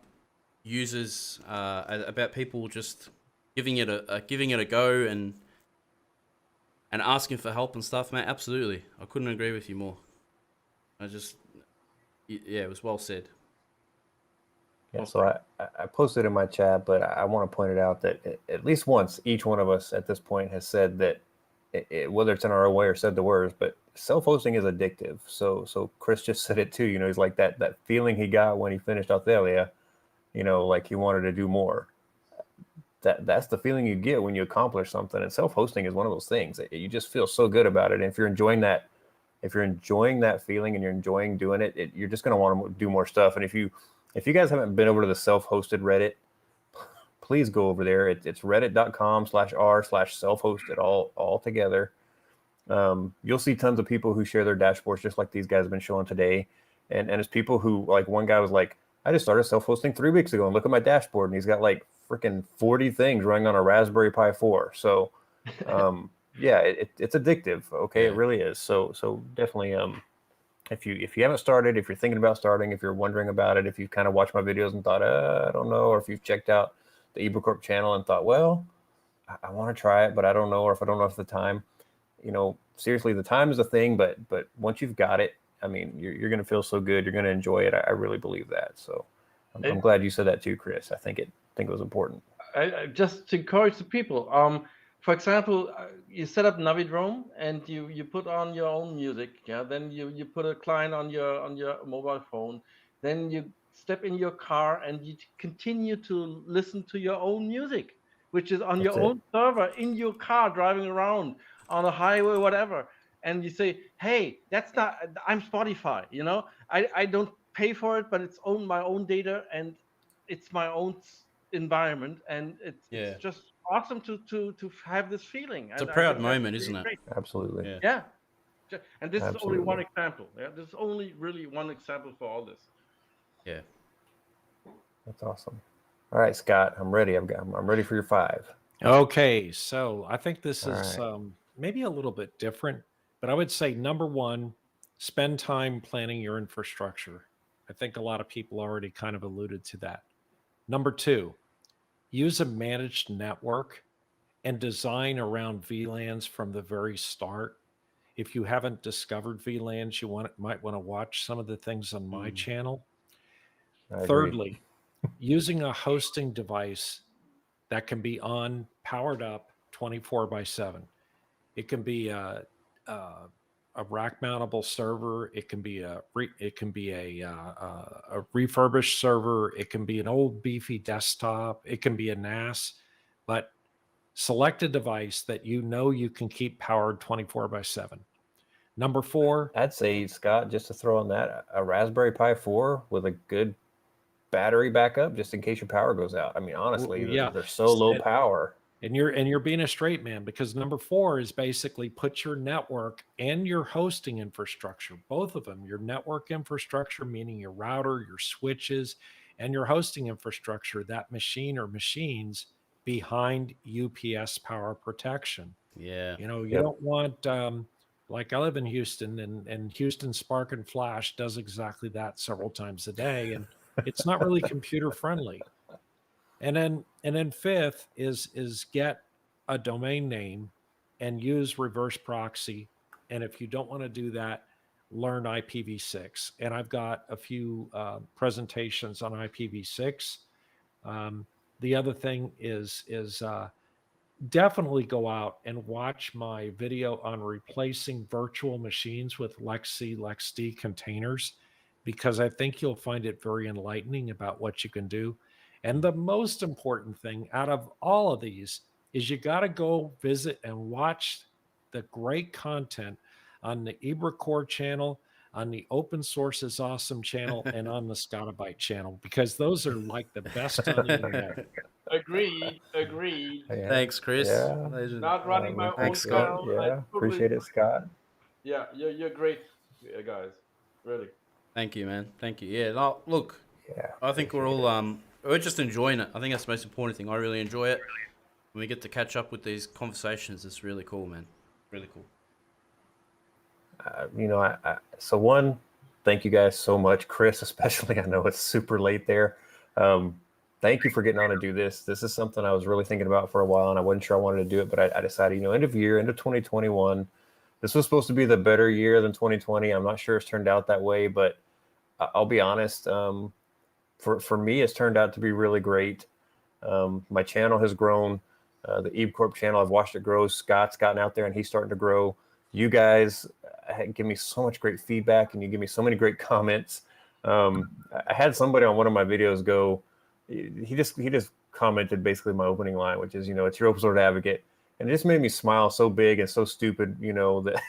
users, about people just giving it a go and asking for help and stuff, mate. Absolutely, I couldn't agree with you more. It was well said. Yeah, so I posted in my chat, but I want to point it out that at least once each one of us at this point has said that whether it's in our way or said the words, but self-hosting is addictive. So Chris just said it too. He's like that feeling he got when he finished Ophelia. Like he wanted to do more. That's the feeling you get when you accomplish something. And self-hosting is one of those things. You just feel so good about it. And if you're enjoying that feeling and you're enjoying doing it, you're just going to want to do more stuff. And if you guys haven't been over to the self-hosted Reddit, please go over there. It's reddit.com/r/self-hosted all together. You'll see tons of people who share their dashboards just like these guys have been showing today. And it's people who, like, one guy was like, I just started self-hosting 3 weeks ago and look at my dashboard, and he's got like freaking 40 things running on a Raspberry Pi 4. So yeah, it's addictive. Okay, yeah. It really is. So definitely if you haven't started, if you're thinking about starting, if you're wondering about it, if you've kind of watched my videos and thought, I don't know, or if you've checked out the IBRACORP channel and thought, well, I want to try it, but I don't know, or if I don't know if the time, seriously, the time is a thing, but once you've got it, I mean, you're going to feel so good. You're going to enjoy it. I really believe that. So I'm glad you said that too, Chris. I think it was important. I just to encourage the people. For example, you set up Navidrome and you put on your own music. Yeah, then you put a client on your mobile phone. Then you step in your car and you continue to listen to your own music, which is on your own server in your car driving around on a highway, whatever. And you say, hey, that's not. I'm Spotify. I don't pay for it, but it's my own data and it's my own environment, and it's just awesome to have this feeling. It's a proud moment, isn't it? Great. Absolutely. Yeah. And this is only one example. Yeah, this is only really one example for all this. Yeah. That's awesome. All right, Scott, I'm ready. I'm ready for your 5. Okay, so I think this All is right. maybe a little bit different, but I would say number 1, spend time planning your infrastructure. I think a lot of people already kind of alluded to that. Number 2, use a managed network and design around VLANs from the very start. If you haven't discovered VLANs, you might want to watch some of the things on my channel. Thirdly, using a hosting device that can be powered up 24/7. It can be a rack mountable server. It can be a refurbished server. It can be an old beefy desktop. It can be a NAS, but select a device that you can keep powered 24/7. Number 4, I'd say, Scott, just to throw on that, a Raspberry Pi 4 with a good battery backup, just in case your power goes out. I mean, honestly, they're so low power. And you're being a straight man, because number 4 is basically put your network and your hosting infrastructure, both of them, your network infrastructure, meaning your router, your switches, and your hosting infrastructure, that machine or machines, behind UPS power protection. Yeah. You don't want, like I live in Houston, and Houston Spark and Flash does exactly that several times a day, and it's not really computer friendly. And then 5th is get a domain name and use reverse proxy. And if you don't want to do that, learn IPv6. And I've got a few presentations on IPv6. The other thing is definitely go out and watch my video on replacing virtual machines with LXD containers, because I think you'll find it very enlightening about what you can do. And the most important thing out of all of these is you got to go visit and watch the great content on the IBRACORP channel, on the Open Source is Awesome channel, and on the scotti-byte channel, because those are like the best on the internet. Agreed. Yeah. Thanks, Chris. Yeah. Not running my own Thanks, Scott. channel. Yeah, appreciate it, Scott. Yeah, you're great, guys. Really. Thank you, man. Thank you. Yeah, no, look, Yeah. I think we're all we're just enjoying it. I think that's the most important thing. I really enjoy it. When we get to catch up with these conversations, it's really cool, man. Really cool. So one, thank you guys so much, Chris, especially. I know it's super late there. Thank you for getting on to do this. This is something I was really thinking about for a while, and I wasn't sure I wanted to do it, but I decided, end of year, end of 2021, this was supposed to be the better year than 2020. I'm not sure it's turned out that way, but I'll be honest. For me, it's turned out to be really great. My channel has grown. The IBRACORP channel, I've watched it grow. Scott's gotten out there and he's starting to grow. You guys give me so much great feedback, and you give me so many great comments. I had somebody on one of my videos go, he just commented basically my opening line, which is, it's your open source advocate. And it just made me smile so big and so stupid, that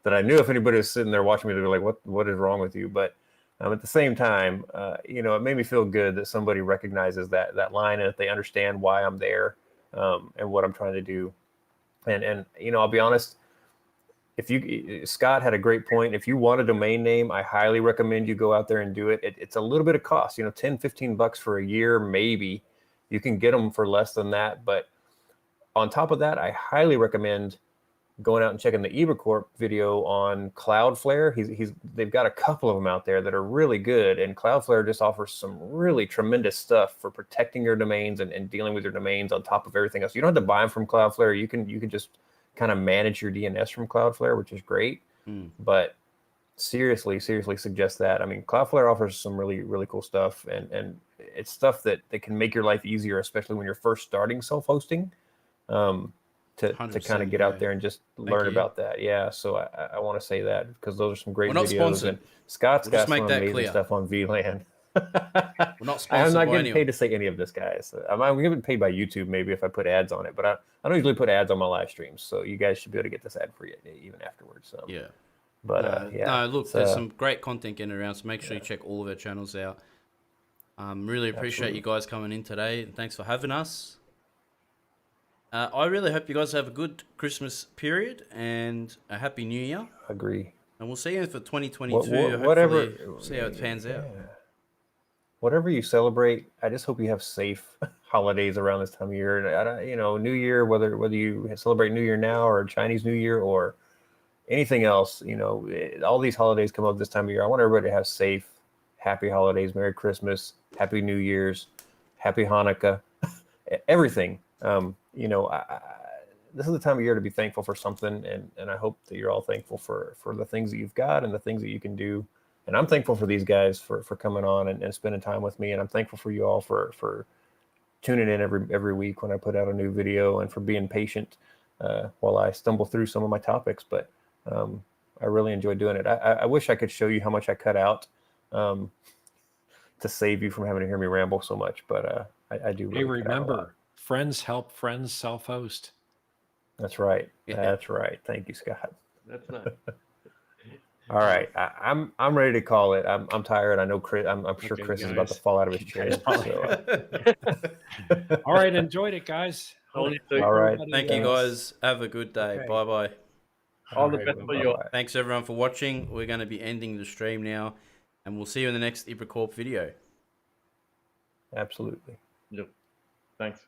that I knew if anybody was sitting there watching me, they'd be like, what is wrong with you? But at the same time, it made me feel good that somebody recognizes that line, and if they understand why I'm there, and what I'm trying to do. And I'll be honest, Scott had a great point. If you want a domain name, I highly recommend you go out there and do it. It's a little bit of cost, $10-15 for a year, maybe. You can get them for less than that. But on top of that, I highly recommend going out and checking the IBRACORP video on Cloudflare. They've got a couple of them out there that are really good, and Cloudflare just offers some really tremendous stuff for protecting your domains and dealing with your domains on top of everything else. You don't have to buy them from Cloudflare. You can just kind of manage your DNS from Cloudflare, which is great. But seriously suggest that. I mean, Cloudflare offers some really, really cool stuff, and it's stuff that can make your life easier, especially when you're first starting self-hosting. To kind of get out there and just learn about that. Yeah, so I want to say that because those are some great videos. Sponsored. And Scott's got some amazing clear. stuff on VLAN. We're not sponsored. I'm not getting anyone. paid to say any of this, guys. I'm getting paid by YouTube maybe if I put ads on it, but I don't usually put ads on my live streams, so you guys should be able to get this ad free even afterwards. So. Yeah. But yeah. No, look, there's some great content getting around, so make sure you check all of our channels out. Really appreciate you guys coming in today. Thanks for having us. I really hope you guys have a good Christmas period and a happy New Year. Agree. And we'll see you for 2022. Whatever. See how it pans out. Whatever you celebrate, I just hope you have safe holidays around this time of year. You know, New Year, whether you celebrate New Year now or Chinese New Year or anything else, you know, all these holidays come up this time of year. I want everybody to have safe, happy holidays, Merry Christmas, Happy New Year's, Happy Hanukkah, everything. You know, this is the time of year to be thankful for something, and I hope that you're all thankful for the things that you've got and the things that you can do. And I'm thankful for these guys for coming on and spending time with me, and I'm thankful for you all for tuning in every week when I put out a new video and for being patient while I stumble through some of my topics. But I really enjoy doing it. I wish I could show you how much I cut out to save you from having to hear me ramble so much, but I do. Really remember, friends help friends self-host. That's right. Yeah. That's right. Thank you, Scott. That's nice. All right, I'm ready to call it. I'm tired. I know Chris. I'm sure Okay, Chris is about to fall out of his chair. All right, enjoyed it, guys. All right. Thank you, guys. Have a good day. Okay. Bye-bye. All the best for you. Thanks, everyone, for watching. We're going to be ending the stream now, and we'll see you in the next IBRACORP video. Absolutely. Yep. Thanks.